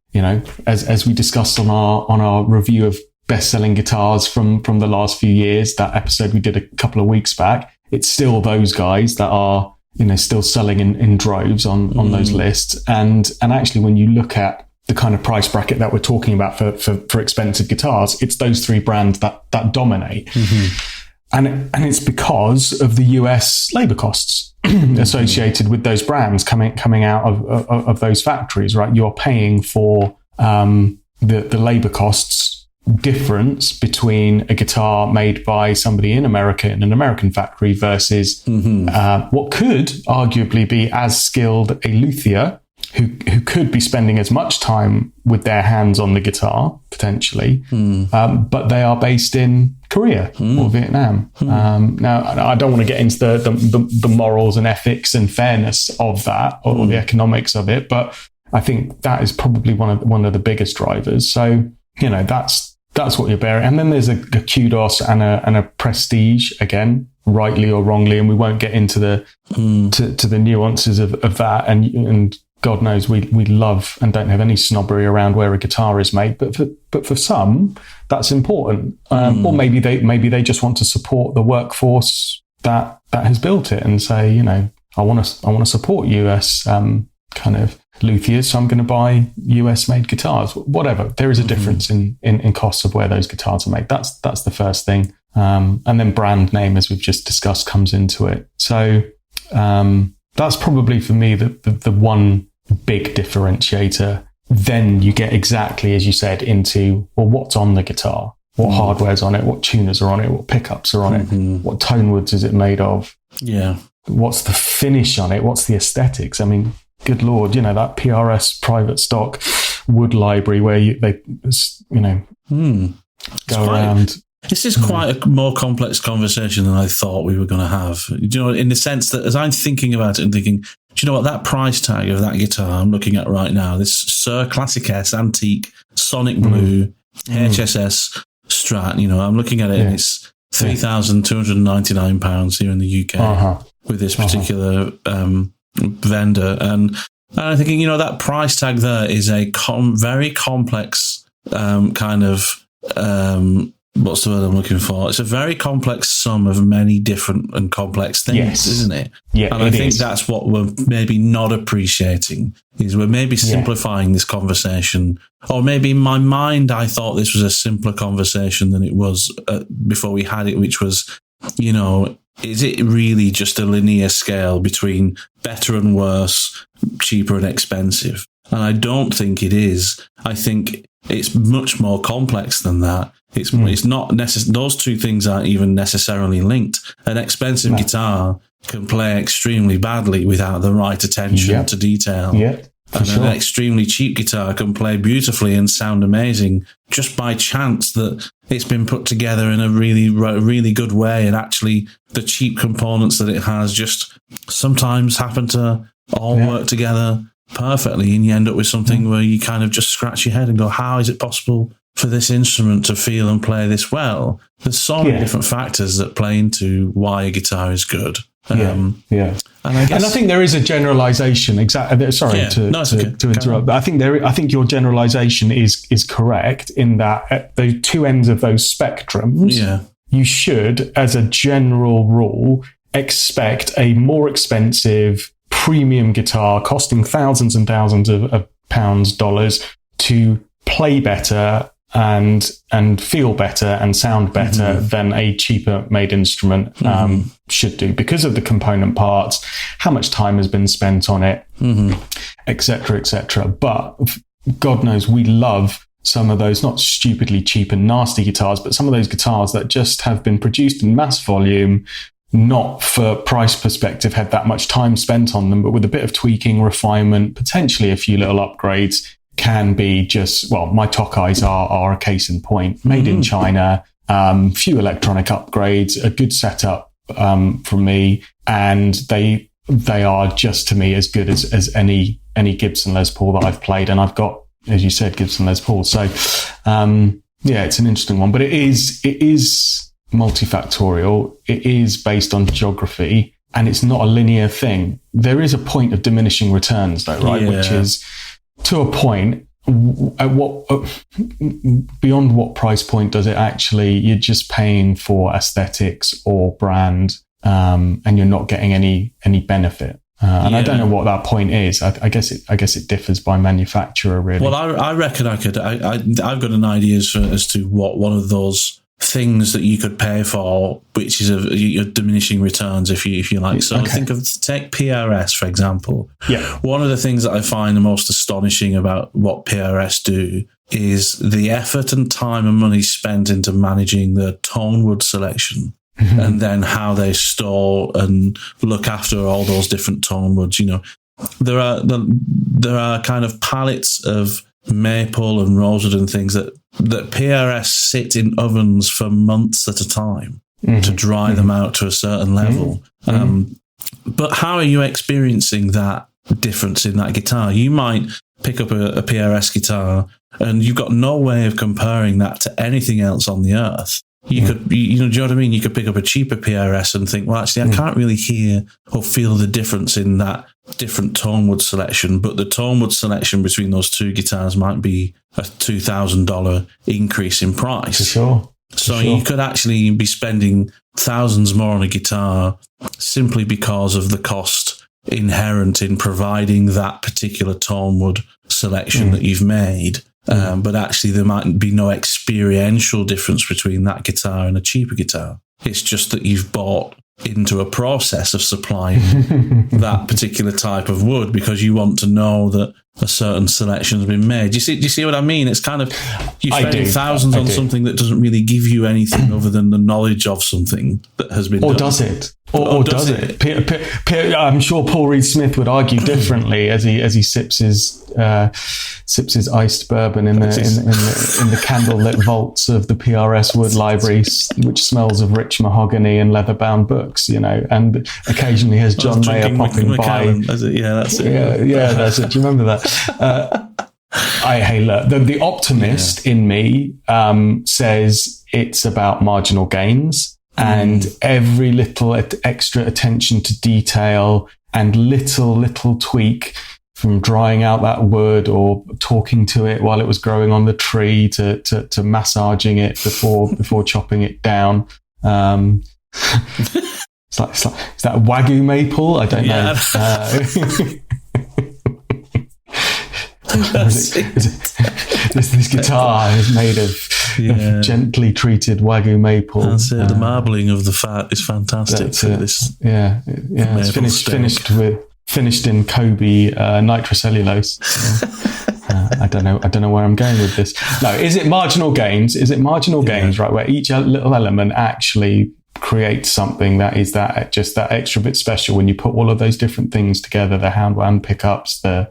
as we discussed on our review of best-selling guitars from the last few years, that episode we did a couple of weeks back, it's still those guys that are still selling in droves on those lists. And actually, when you look at the kind of price bracket that we're talking about for expensive guitars, it's those 3 brands that dominate. And it's because of the US labor costs associated with those brands coming out of those factories, right? You're paying for the labor costs difference between a guitar made by somebody in America in an American factory versus what could arguably be as skilled a luthier who could be spending as much time with their hands on the guitar potentially, but they are based in Korea or Vietnam. Now, I don't want to get into the morals and ethics and fairness of that or the economics of it, but I think that is probably one of the biggest drivers. So, you know, that's what you're bearing. And then there's a kudos and a prestige, again, rightly or wrongly, and we won't get into the to the nuances of that. And God knows we love and don't have any snobbery around where a guitar is made, but for some that's important. Or maybe they just want to support the workforce that has built it and say, you know, I want to support US kind of luthiers, so I'm going to buy US made guitars. Whatever, there is a difference in costs of where those guitars are made. That's the first thing, and then brand name, as we've just discussed, comes into it. So that's probably for me the one big differentiator. Then you get exactly, as you said, into, well, what's on the guitar, what hardware's on it, what tuners are on it, what pickups are on it, what tone woods is it made of, what's the finish on it, what's the aesthetics. I mean, good Lord, you know, that PRS private stock wood library where they go around. This is quite a more complex conversation than I thought we were going to have. You know, in the sense that as I'm thinking about it and thinking, do you know what, that price tag of that guitar I'm looking at right now, this Sir Classic S Antique Sonic Blue HSS Strat, you know, I'm looking at it and it's £3,299 here in the UK with this particular vendor. And I'm thinking, you know, that price tag there is a very complex kind of... what's the word I'm looking for? It's a very complex sum of many different and complex things, isn't it? Yeah, and I think that's what we're maybe not appreciating, is we're maybe simplifying this conversation. Or maybe in my mind, I thought this was a simpler conversation than it was before we had it, which was, you know, is it really just a linear scale between better and worse, cheaper and expensive? And I don't think it is. I think it's much more complex than that. It's not those two things aren't even necessarily linked. An expensive guitar can play extremely badly without the right attention to detail. An extremely cheap guitar can play beautifully and sound amazing just by chance that it's been put together in a really good way, and actually the cheap components that it has just sometimes happen to all work together perfectly, and you end up with something where you kind of just scratch your head and go, how is it possible for this instrument to feel and play this well? There's so many different factors that play into why a guitar is good. And I think there is a generalization. Sorry to interrupt, but I think your generalization is correct in that at the two ends of those spectrums, you should, as a general rule, expect a more expensive premium guitar costing thousands and thousands of pounds, dollars, to play better and feel better and sound better than a cheaper made instrument should do, because of the component parts, how much time has been spent on it, etc., etc. But God knows we love some of those not stupidly cheap and nasty guitars, but some of those guitars that just have been produced in mass volume, not for price perspective, had that much time spent on them, but with a bit of tweaking, refinement, potentially a few little upgrades, can be just, well, my Tokais are a case in point. Made in China, few electronic upgrades, a good setup from me, and they are just, to me, as good as any Gibson Les Paul that I've played. And I've got, as you said, Gibson Les Paul. So it's an interesting one, but it is multifactorial. It is based on geography, and it's not a linear thing. There is a point of diminishing returns, though, right? Which is, to a point, beyond what price point does it actually, you're just paying for aesthetics or brand, and you're not getting any benefit. And I don't know what that point is. I guess it differs by manufacturer, really. Well, I reckon I've got an idea as to what one of those things that you could pay for, which is a diminishing returns, if you like. So take PRS, for example. Yeah. One of the things that I find the most astonishing about what PRS do is the effort and time and money spent into managing the tone wood selection. And then how they store and look after all those different tone woods. There are kind of pallets of maple and rosewood and things that PRS sit in ovens for months at a time to dry them out to a certain level. But how are you experiencing that difference in that guitar? You might pick up a PRS guitar and you've got no way of comparing that to anything else on the earth. You could, do you know what I mean? You could pick up a cheaper PRS and think, well, actually, I can't really hear or feel the difference in that different tone wood selection, but the tone wood selection between those two guitars might be a $2,000 increase in price. For sure. You could actually be spending thousands more on a guitar simply because of the cost inherent in providing that particular tone wood selection that you've made. But actually, there might be no experiential difference between that guitar and a cheaper guitar. It's just that you've bought into a process of supplying that particular type of wood because you want to know that a certain selection has been made. Do you see what I mean? It's kind of, you're spending thousands on something that doesn't really give you anything other than the knowledge of something that has been done. Or does it? Or does it? I'm sure Paul Reed Smith would argue differently as he sips his iced bourbon in the candlelit vaults of the PRS Wood Library, which smells of rich mahogany and leather-bound books, and occasionally has John Mayer popping by. Yeah, that's it. Yeah, that's it. Do you remember that? Look, the optimist in me says it's about marginal gains. And every little extra attention to detail and little tweak, from drying out that wood or talking to it while it was growing on the tree to massaging it before chopping it down. Is that Wagyu maple? I don't know. This guitar is made of gently treated Wagyu maple. That's it. The marbling of the fat is fantastic. It's finished in Kobe nitrocellulose. I don't know where I'm going with this. No, is it marginal gains? Gains, right? Where each little element actually creates something that is just that extra bit special when you put all of those different things together, the hand wound pickups, all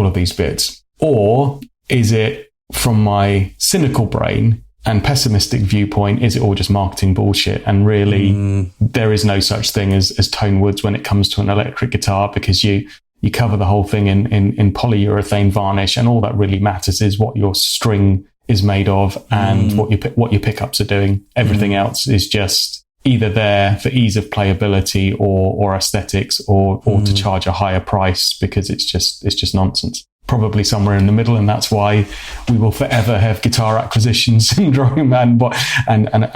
of these bits. Or is it, from my cynical brain and pessimistic viewpoint, is it all just marketing bullshit? And really, there is no such thing as tone woods when it comes to an electric guitar, because you cover the whole thing in polyurethane varnish, and all that really matters is what your string is made of and what your pickups are doing. Everything else is just either there for ease of playability or aesthetics or to charge a higher price because it's just nonsense. Probably somewhere in the middle, and that's why we will forever have guitar acquisition syndrome and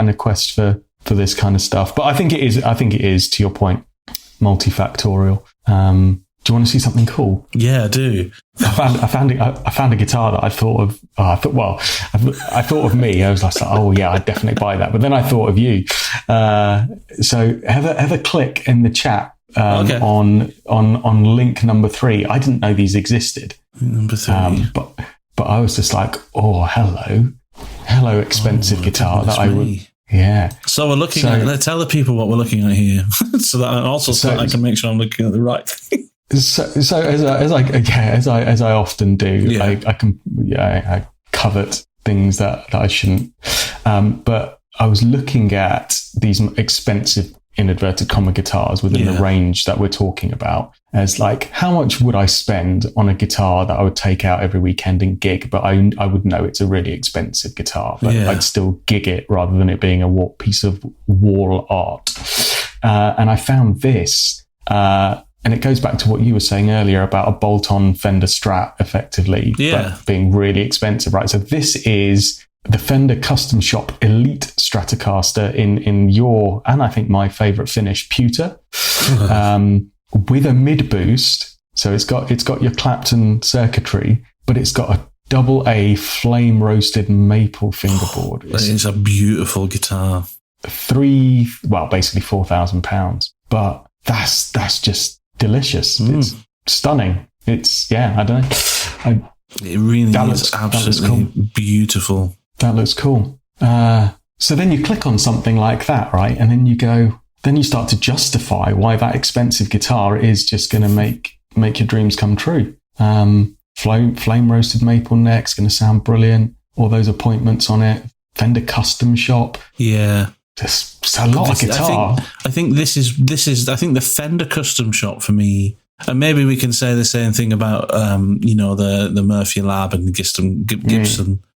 a quest for this kind of stuff. But I think it is, to your point, multifactorial. Do you want to see something cool? Yeah, I do. I found a guitar that I thought of. I thought of me. I was like, oh yeah, I'd definitely buy that. But then I thought of you. So have a click in the chat on link number 3. I didn't know these existed. Number 3. But I was just like, oh, hello, expensive guitar that I would. Me. Yeah. So we're looking at. Let's tell the people what we're looking at here, so that I can make sure I'm looking at the right thing. So as I often do, I covet things that I shouldn't. But I was looking at these expensive, in inverted comma, guitars within the range that we're talking about, as like, how much would I spend on a guitar that I would take out every weekend and gig, but I would know it's a really expensive guitar, but I'd still gig it rather than it being a piece of wall art. And I found this, and it goes back to what you were saying earlier about a bolt-on Fender Strat, effectively, but being really expensive, right? So this is the Fender Custom Shop Elite Stratocaster in your, and I think my favorite finish, pewter, with a mid boost. So it's got your Clapton circuitry, but it's got double A flame roasted maple fingerboard. It's a beautiful guitar. Basically £4,000, but that's just delicious. It's stunning. It's I don't know. It really is absolutely beautiful. That looks cool. So then you click on something like that, right? And then you start to justify why that expensive guitar is just going to make your dreams come true. Flame roasted maple neck's going to sound brilliant. All those appointments on it. Fender custom shop. Yeah. It's a lot of guitar. I think this is I think the Fender custom shop for me. And maybe we can say the same thing about, the Murphy Lab and Gibson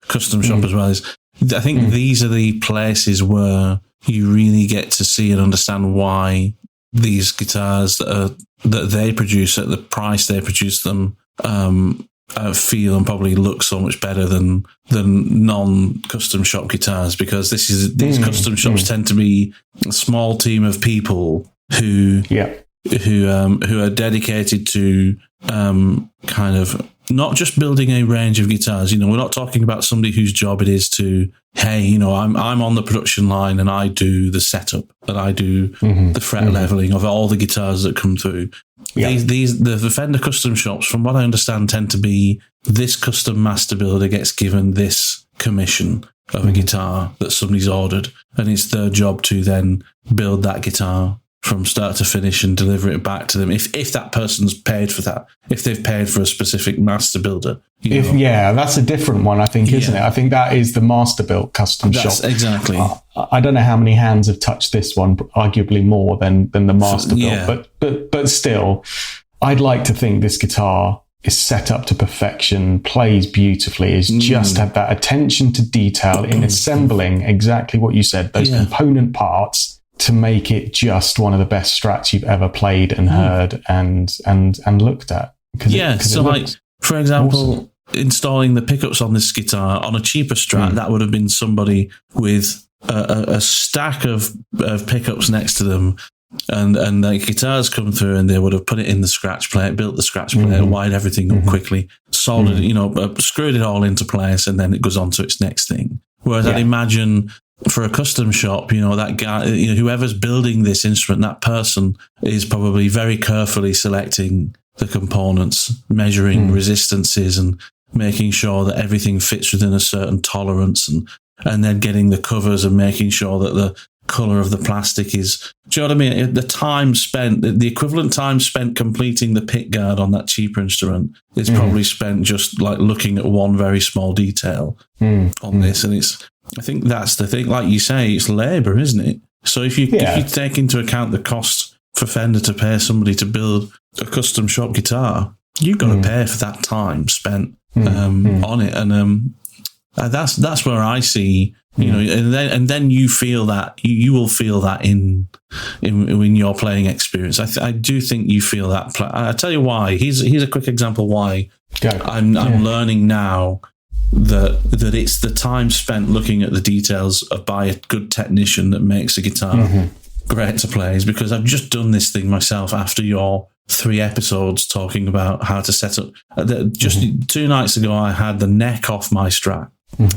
custom shop as well. I think these are the places where you really get to see and understand why these guitars that they produce at the price they produce them feel and probably look so much better than non-custom shop guitars, because these custom shops tend to be a small team of people who are dedicated to kind of not just building a range of guitars. We're not talking about somebody whose job it is to, hey, I'm on the production line and I do the setup and I do the fret leveling of all the guitars that come through. Yeah. The Fender custom shops, from what I understand, tend to be this custom master builder gets given this commission of a guitar that somebody's ordered, and it's their job to then build that guitar from start to finish and deliver it back to them. If that person's paid for that, if they've paid for a specific master builder. That's a different one, I think, isn't it? I think that is the master built custom shop. Exactly. I don't know how many hands have touched this one, arguably more than the master built, but still, I'd like to think this guitar is set up to perfection, plays beautifully, is just had that attention to detail in assembling exactly what you said, those component parts, to make it just one of the best Strats you've ever played and heard and looked at. For example, installing the pickups on this guitar on a cheaper Strat, that would have been somebody with a stack of pickups next to them, and the guitars come through, and they would have put it in the scratch plate, built the scratch plate, wired everything up quickly, soldered, screwed it all into place, and then it goes on to its next thing. Whereas I'd imagine for a custom shop, that guy, whoever's building this instrument, that person is probably very carefully selecting the components, measuring resistances and making sure that everything fits within a certain tolerance, and then getting the covers and making sure that the color of the plastic is, do you know what I mean? The time spent, the equivalent time spent completing the pick guard on that cheaper instrument is probably spent just like looking at one very small detail on this. And I think that's the thing. Like you say, it's labor, isn't it? So if you take into account the cost for Fender to pay somebody to build a custom shop guitar, you've got to pay for that time spent on it. And that's where I see, and then you feel that, you will feel that in your playing experience. I do think you feel that. I tell you why. Here's a quick example why I'm learning now that it's the time spent looking at the details by a good technician that makes a guitar great to play, is because I've just done this thing myself after your 3 episodes talking about how to set up. Just 2 nights ago, I had the neck off my Strat.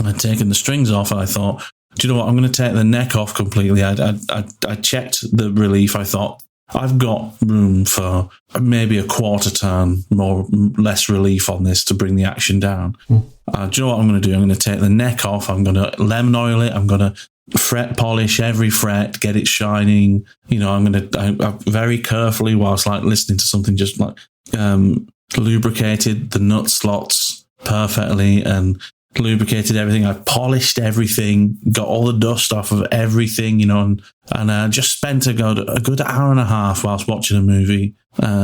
I'd taken the strings off, and I thought, do you know what? I'm going to take the neck off completely. I checked the relief. I thought, I've got room for maybe a quarter turn, less relief on this to bring the action down. Do you know what I'm going to do? I'm going to take the neck off. I'm going to lemon oil it. I'm going to fret polish every fret, get it shining. I'm going to very carefully, whilst like listening to something, just like lubricated the nut slots perfectly and lubricated everything. I polished everything, got all the dust off of everything, and just spent a good hour and a half whilst watching a movie,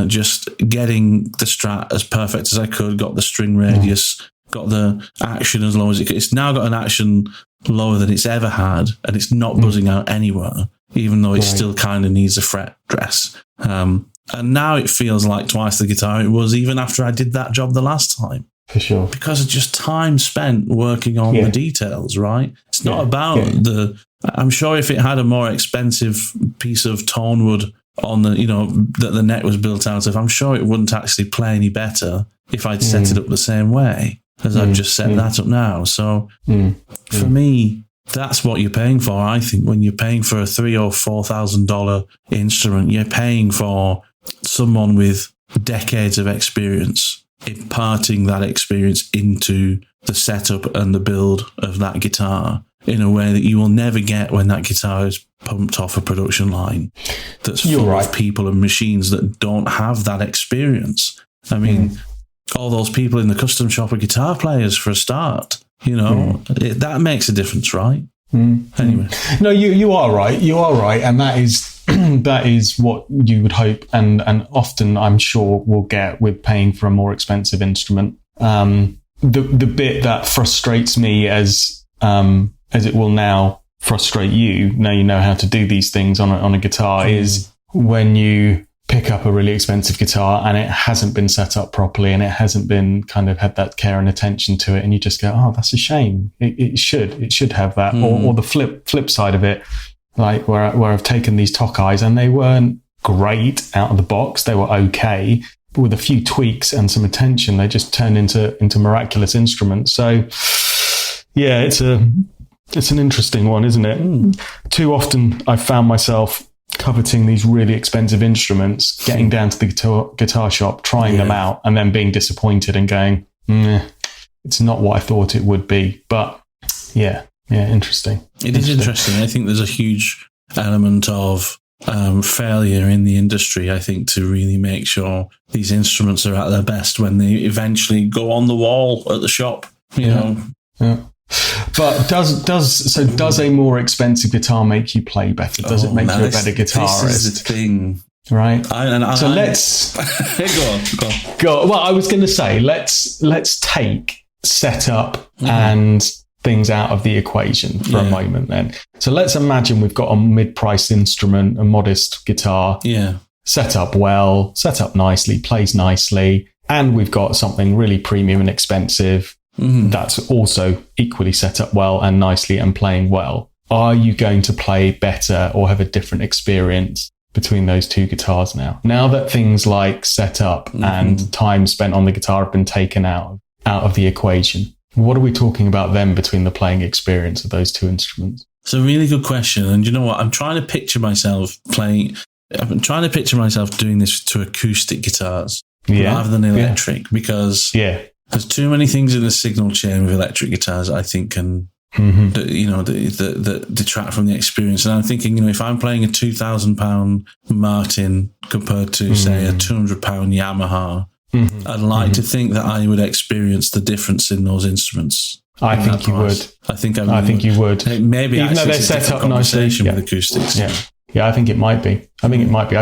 just getting the Strat as perfect as I could, got the string radius, got the action as low as it could. It's now got an action lower than it's ever had, and it's not buzzing out anywhere, even though it still kind of needs a fret dress. And now it feels like twice the guitar it was even after I did that job the last time. For sure. Because of just time spent working on the details, right? It's not about I'm sure if it had a more expensive piece of tone wood on the, that the neck was built out of, I'm sure it wouldn't actually play any better if I'd set it up the same way. as I've just set that up now. So for me, that's what you're paying for. I think when you're paying for a $3,000 or $4,000 instrument, you're paying for someone with decades of experience, imparting that experience into the setup and the build of that guitar in a way that you will never get when that guitar is pumped off a production line that's full of people and machines that don't have that experience. I mean, all those people in the custom shop are guitar players for a start. That makes a difference, right? Anyway. No, you are right. You are right. And that is what you would hope and often I'm sure we'll get with paying for a more expensive instrument. The bit that frustrates me as it will now frustrate you, now you know how to do these things on a guitar, is when you pick up a really expensive guitar and it hasn't been set up properly and it hasn't been kind of had that care and attention to it, and you just go, oh, that's a shame. It should have that. Or the flip side of it, like where I've taken these Tokais and they weren't great out of the box. They were okay, but with a few tweaks and some attention, they just turned into miraculous instruments. So yeah, it's an interesting one, isn't it? Too often I've found myself coveting these really expensive instruments, getting down to the guitar shop, trying them out, and then being disappointed and going, it's not what I thought it would be. But yeah, interesting. It is interesting. I think there's a huge element of failure in the industry, I think, to really make sure these instruments are at their best when they eventually go on the wall at the shop, you know. Yeah. But does a more expensive guitar make you play better? Does it make you a better guitarist? This is the thing, right? Let's go on. Well, I was going to say let's take setup and things out of the equation for a moment. Then, so let's imagine we've got a mid-priced instrument, a modest guitar, set up well, set up nicely, plays nicely, and we've got something really premium and expensive. That's also equally set up well and nicely and playing well. Are you going to play better or have a different experience between those two guitars now? Now that things like setup and time spent on the guitar have been taken out of the equation, what are we talking about then between the playing experience of those two instruments? It's a really good question. And you know what? I'm trying to picture myself doing this to acoustic guitars rather than electric because there's too many things in the signal chain with electric guitars, I think, can detract from the experience. And I'm thinking, if I'm playing a £2,000 Martin compared to, say, a £200 Yamaha, I'd like to think that I would experience the difference in those instruments. I think you would. I think you would. Maybe even though they're set up nicely with acoustics. Yeah, I think it might be. I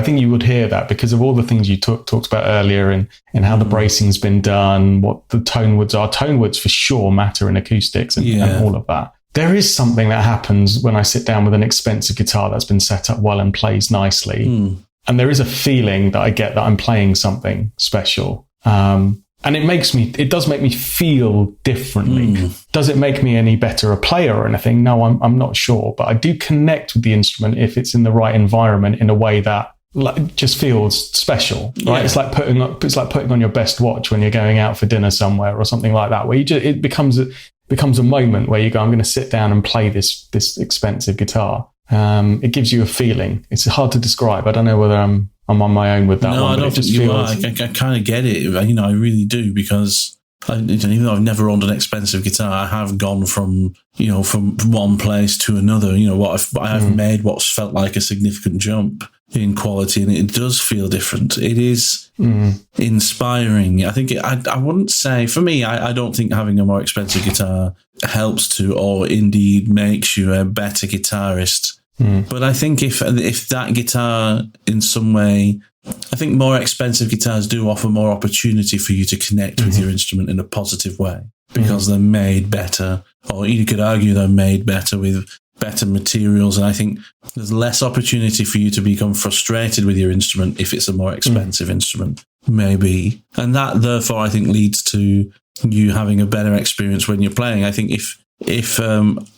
think you would hear that because of all the things you talked about earlier and how the bracing's been done, what the tone woods are. Tone woods for sure matter in acoustics and all of that. There is something that happens when I sit down with an expensive guitar that's been set up well and plays nicely. And there is a feeling that I get that I'm playing something special. And it does make me feel differently. Does it make me any better a player or anything? No, I'm not sure. But I do connect with the instrument if it's in the right environment in a way that just feels special, right? It's like putting on your best watch when you're going out for dinner somewhere or something like that, where it becomes a moment where you go, I'm going to sit down and play this expensive guitar. It gives you a feeling. It's hard to describe. I don't know whether I'm on my own with that one. No, I don't think you are. I kind of get it. I really do, because even though I've never owned an expensive guitar, I have gone from one place to another. I've made what's felt like a significant jump in quality, and it does feel different. It is inspiring. I think I wouldn't say, for me, I don't think having a more expensive guitar helps to, or indeed makes you a better guitarist. But I think if that guitar in some way, I think more expensive guitars do offer more opportunity for you to connect with your instrument in a positive way, because they're made better, or you could argue they're made better with better materials. And I think there's less opportunity for you to become frustrated with your instrument if it's a more expensive instrument, maybe. And that, therefore, I think leads to you having a better experience when you're playing. I think if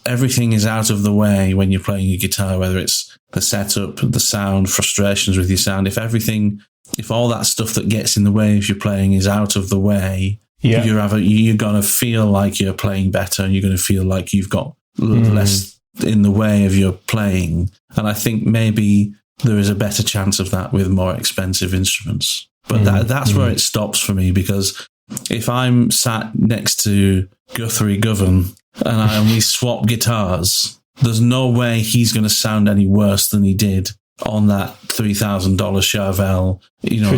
everything is out of the way when you're playing your guitar, whether it's the setup, the sound, frustrations with your sound, if all that stuff that gets in the way of your playing is out of the way, you're going to feel like you're playing better, and you're going to feel like you've got less in the way of your playing. And I think maybe there is a better chance of that with more expensive instruments. But that's where it stops for me, because if I'm sat next to Guthrie Govan and we swap guitars, there's no way he's going to sound any worse than he did on that $3,000 Charvel,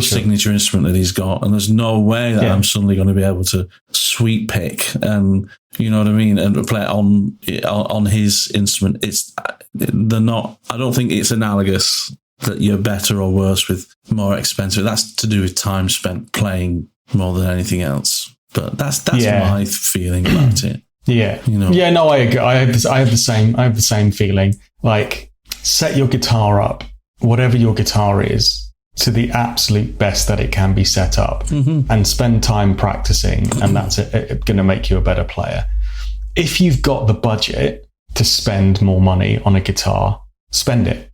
signature instrument that he's got. And there's no way that I'm suddenly going to be able to sweep pick and, you know what I mean, and play it on his instrument. They're not, I don't think it's analogous that you're better or worse with more expensive. That's to do with time spent playing more than anything else. But that's my feeling about it. Yeah. Yeah, no, I agree. I have the same feeling. Like, set your guitar up, whatever your guitar is, to the absolute best that it can be set up, and spend time practicing, and that's going to make you a better player. If you've got the budget to spend more money on a guitar, spend it.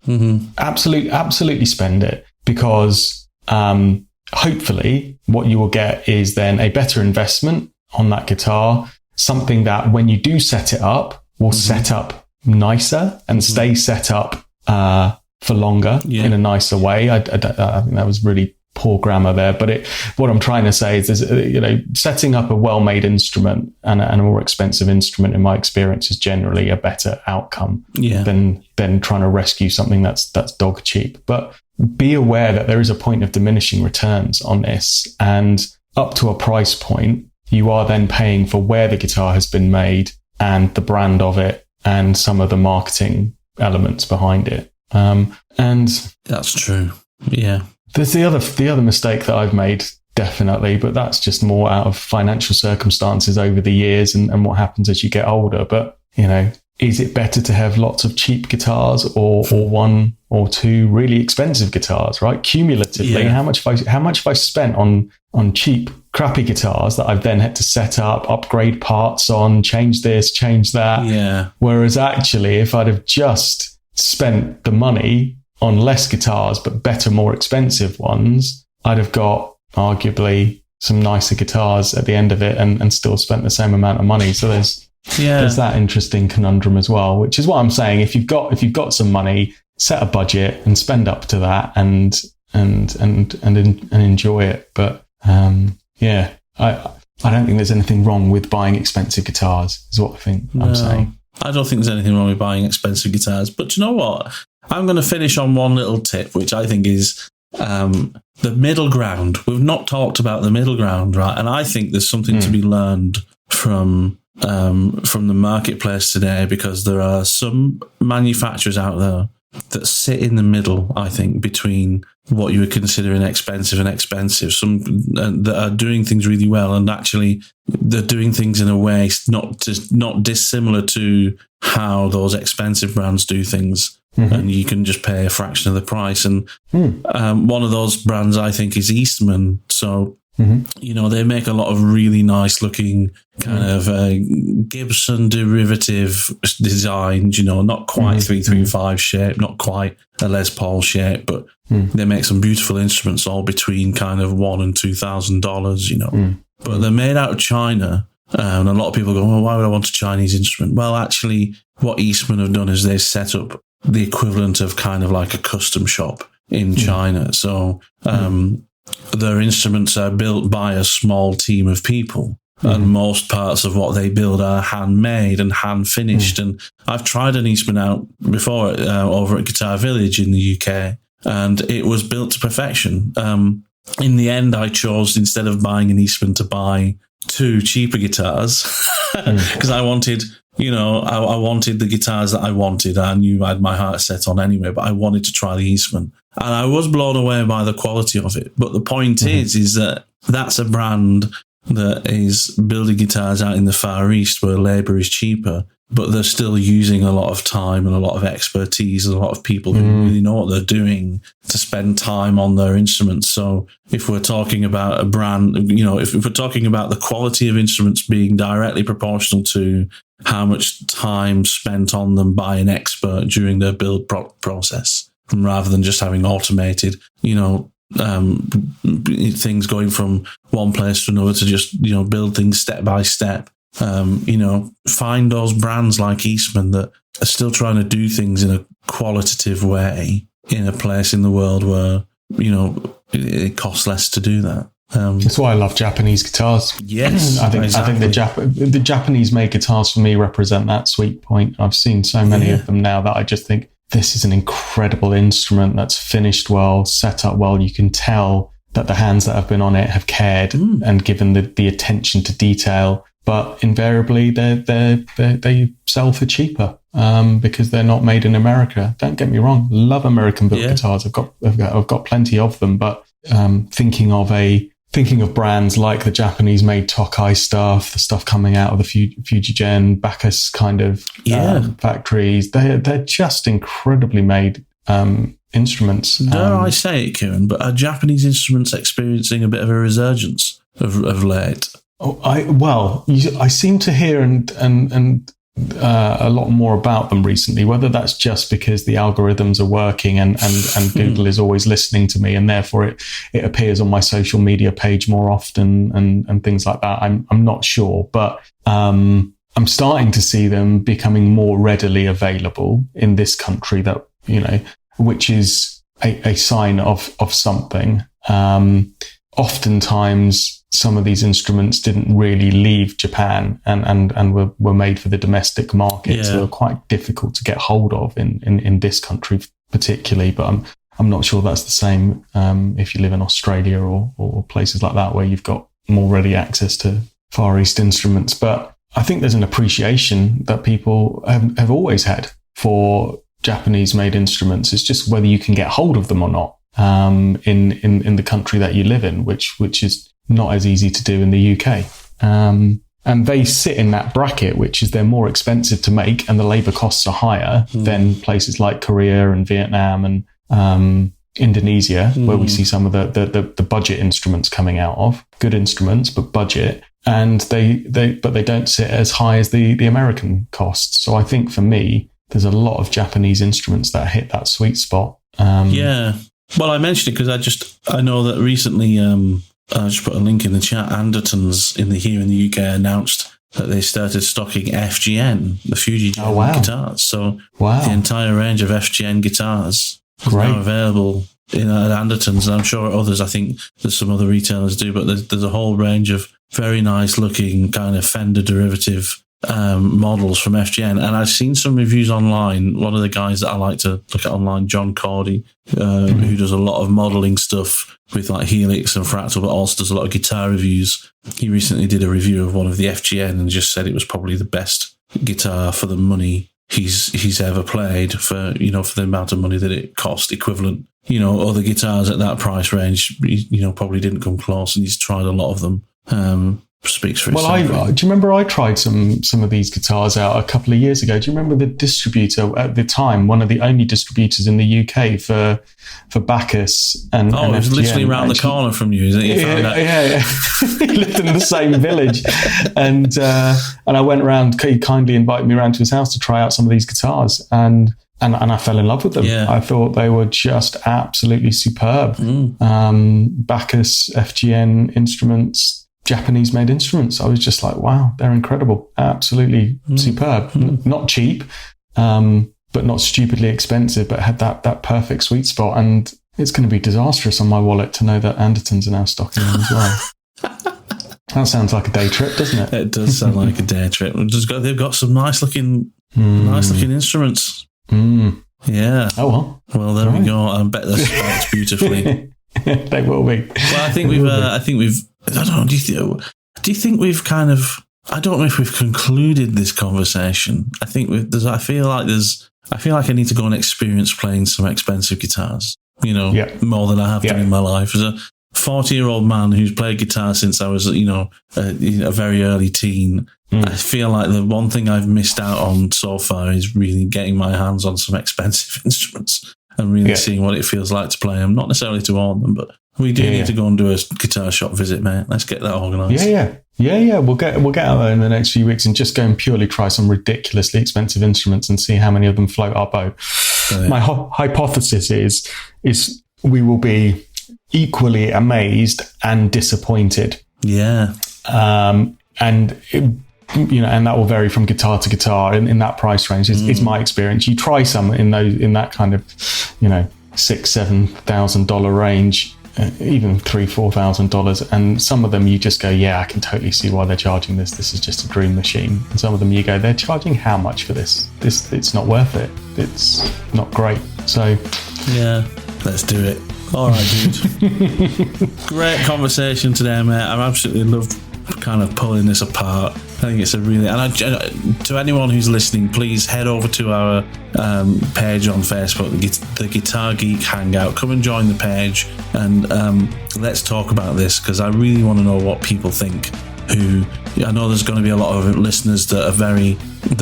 Absolutely spend it, because hopefully what you will get is then a better investment on that guitar, something that when you do set it up will set up nicer and stay set up for longer in a nicer way. I think that was really poor grammar there, but what I'm trying to say is, setting up a well-made instrument and a more expensive instrument, in my experience, is generally a better outcome than trying to rescue something that's dog cheap. But be aware that there is a point of diminishing returns on this, and up to a price point, you are then paying for where the guitar has been made and the brand of it and some of the marketing elements behind it. And that's true. Yeah. There's the other mistake that I've made, definitely, but that's just more out of financial circumstances over the years and what happens as you get older. But, is it better to have lots of cheap guitars or one or two really expensive guitars, right? Cumulatively, how much have I spent on cheap, crappy guitars that I've then had to set up, upgrade parts on, change this, change that. Yeah. Whereas actually, if I'd have just spent the money on less guitars, but better, more expensive ones, I'd have got arguably some nicer guitars at the end of it and still spent the same amount of money. So there's that interesting conundrum as well, which is what I'm saying. If you've got some money, set a budget and spend up to that and enjoy it. But I don't think there's anything wrong with buying expensive guitars, is what I think I'm saying. I don't think there's anything wrong with buying expensive guitars. But you know what? I'm going to finish on one little tip, which I think is the middle ground. We've not talked about the middle ground, right? And I think there's something to be learned from the marketplace today, because there are some manufacturers out there that sit in the middle, I think, between what you would consider inexpensive and expensive. Some that are doing things really well, and actually they're doing things in a way not dissimilar to how those expensive brands do things. And you can just pay a fraction of the price. And one of those brands, I think, is Eastman. So, they make a lot of really nice looking kind of Gibson derivative designs, not quite 335 shape, not quite a Les Paul shape, but they make some beautiful instruments all between kind of $1,000 and $2,000, But they're made out of China. And a lot of people go, well, why would I want a Chinese instrument? Well, actually, what Eastman have done is they've set up the equivalent of kind of like a custom shop in China. So their instruments are built by a small team of people, and most parts of what they build are handmade and hand finished. And I've tried an Eastman out before over at Guitar Village in the UK, and it was built to perfection. In the end, I chose, instead of buying an Eastman, to buy two cheaper guitars because I wanted... I wanted the guitars that I wanted. I knew I had my heart set on anyway, but I wanted to try the Eastman. And I was blown away by the quality of it. But the point is that that's a brand that is building guitars out in the Far East where labour is cheaper, but they're still using a lot of time and a lot of expertise and a lot of people who really know what they're doing to spend time on their instruments. So if we're talking about a brand, if we're talking about the quality of instruments being directly proportional to how much time spent on them by an expert during their build process, rather than just having automated, things going from one place to another to just, build things step by step. Find those brands like Eastman that are still trying to do things in a qualitative way in a place in the world where, it costs less to do that. That's why I love Japanese guitars. Yes, I think the Japanese made guitars for me represent that sweet point. I've seen so many of them now that I just think this is an incredible instrument that's finished well, set up well. You can tell that the hands that have been on it have cared and given the attention to detail. But invariably, they sell for cheaper because they're not made in America. Don't get me wrong, love American built guitars. I've got plenty of them. But thinking of brands like the Japanese made Tokai stuff, the stuff coming out of the Fujigen, Bacchus kind of factories, they're just incredibly made instruments. Dare I say it, Kieran? But are Japanese instruments experiencing a bit of a resurgence of late? Oh, I seem to hear and a lot more about them recently. Whether that's just because the algorithms are working and Google is always listening to me, and therefore it appears on my social media page more often and things like that. I'm not sure, but I'm starting to see them becoming more readily available in this country. That which is a sign of something. Oftentimes, some of these instruments didn't really leave Japan and were made for the domestic market. So they're quite difficult to get hold of in this country particularly. But I'm not sure that's the same if you live in Australia or places like that where you've got more ready access to Far East instruments. But I think there's an appreciation that people have always had for Japanese made instruments. It's just whether you can get hold of them or not in the country that you live in, which is not as easy to do in the UK. And they sit in that bracket, which is they're more expensive to make and the labor costs are higher than places like Korea and Vietnam and Indonesia, where we see some of the budget instruments coming out of. Good instruments, but budget. And they don't sit as high as the American costs. So I think for me, there's a lot of Japanese instruments that hit that sweet spot. Well, I mentioned it because I know that recently, I just put a link in the chat, Andertons here in the UK announced that they started stocking FGN, the Fujigen guitars. So the entire range of FGN guitars is now available at Andertons, and I'm sure others. I think there's some other retailers do, but there's a whole range of very nice looking kind of Fender derivative models from FGN, and I've seen some reviews online. One of the guys that I like to look at online, John Cordy, who does a lot of modelling stuff with like Helix and Fractal, but also does a lot of guitar reviews. He recently did a review of one of the FGN and just said it was probably the best guitar for the money he's ever played for the amount of money that it cost equivalent. Other guitars at that price range, probably didn't come close, and he's tried a lot of them. Speaks for itself. Well, do you remember I tried some of these guitars out a couple of years ago? Do you remember the distributor at the time, one of the only distributors in the UK for Bacchus and it was FGN, literally around the corner from you, isn't it? Yeah. He lived in the same village, and I went around. He kindly invited me around to his house to try out some of these guitars, and I fell in love with them. Yeah. I thought they were just absolutely superb. Bacchus, FGN instruments, Japanese made instruments. I was just like, wow, they're incredible. Absolutely superb. Not cheap, but not stupidly expensive, but had that perfect sweet spot. And it's going to be disastrous on my wallet to know that Andertons are now stocking them as well. That sounds like a day trip, doesn't it? It does sound like a day trip. They've got some nice looking instruments. Yeah. Oh well. Well, there we go. I bet they're spiked beautifully. They will be. Well, I think we've. I don't know. Do you think we've kind of? I don't know if we've concluded this conversation. I think I feel like I need to go and experience playing some expensive guitars. More than I have done in my life. As a 40-year-old man who's played guitar since I was, a very early teen. I feel like the one thing I've missed out on so far is really getting my hands on some expensive instruments and really seeing what it feels like to play them. Not necessarily to own them, but we do need to go and do a guitar shop visit, mate. Let's get that organised. Yeah. We'll get out there in the next few weeks and just go and purely try some ridiculously expensive instruments and see how many of them float our boat. My hypothesis is we will be equally amazed and disappointed. Yeah. And that will vary from guitar to guitar in that price range is my experience. You try some in that kind of, $6,000-$7,000 range, even $3,000-$4,000, and some of them you just go, yeah, I can totally see why they're charging this. This is just a dream machine. And some of them you go, they're charging how much for this? It's not worth it. It's not great. So yeah, let's do it. All right, dude. Great conversation today, mate. I've absolutely loved kind of pulling this apart. I think it's a really, to anyone who's listening, please head over to our page on Facebook, the Guitar Geek Hangout. Come and join the page, and let's talk about this, because I really want to know what people think. I know there's going to be a lot of listeners that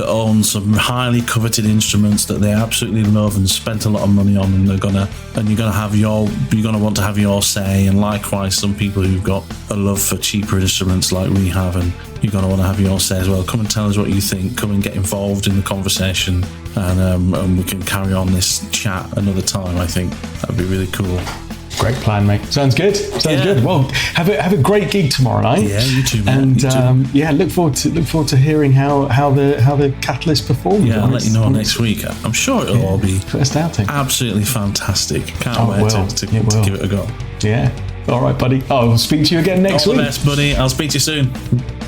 own some highly coveted instruments that they absolutely love and spent a lot of money on, and you're gonna want to have your say. And likewise, some people who've got a love for cheaper instruments like we have, and you're gonna want to have your say as well. Come and tell us what you think. Come and get involved in the conversation, and we can carry on this chat another time. I think that'd be really cool. Great plan, mate. Sounds good. Good. Well, have a great gig tomorrow night. Yeah, you too, man. And look forward to hearing how the Catalyst performs. Yeah, I'll let you know next week. I'm sure it'll all be first outing. Absolutely fantastic. Can't wait to give it a go. Yeah. All right, buddy. I'll speak to you again next week. All the best, buddy. I'll speak to you soon.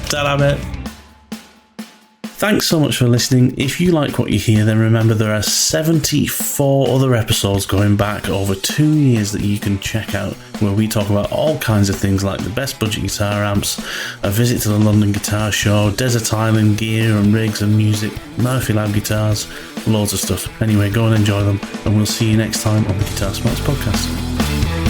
Ta-da, mate. Thanks so much for listening. If you like what you hear, then remember there are 74 other episodes going back over 2 years that you can check out, where we talk about all kinds of things like the best budget guitar amps, a visit to the London Guitar Show, Desert Island gear and rigs and music, Murphy Lab guitars, loads of stuff. Anyway, go and enjoy them, and we'll see you next time on the Guitar Smarts podcast.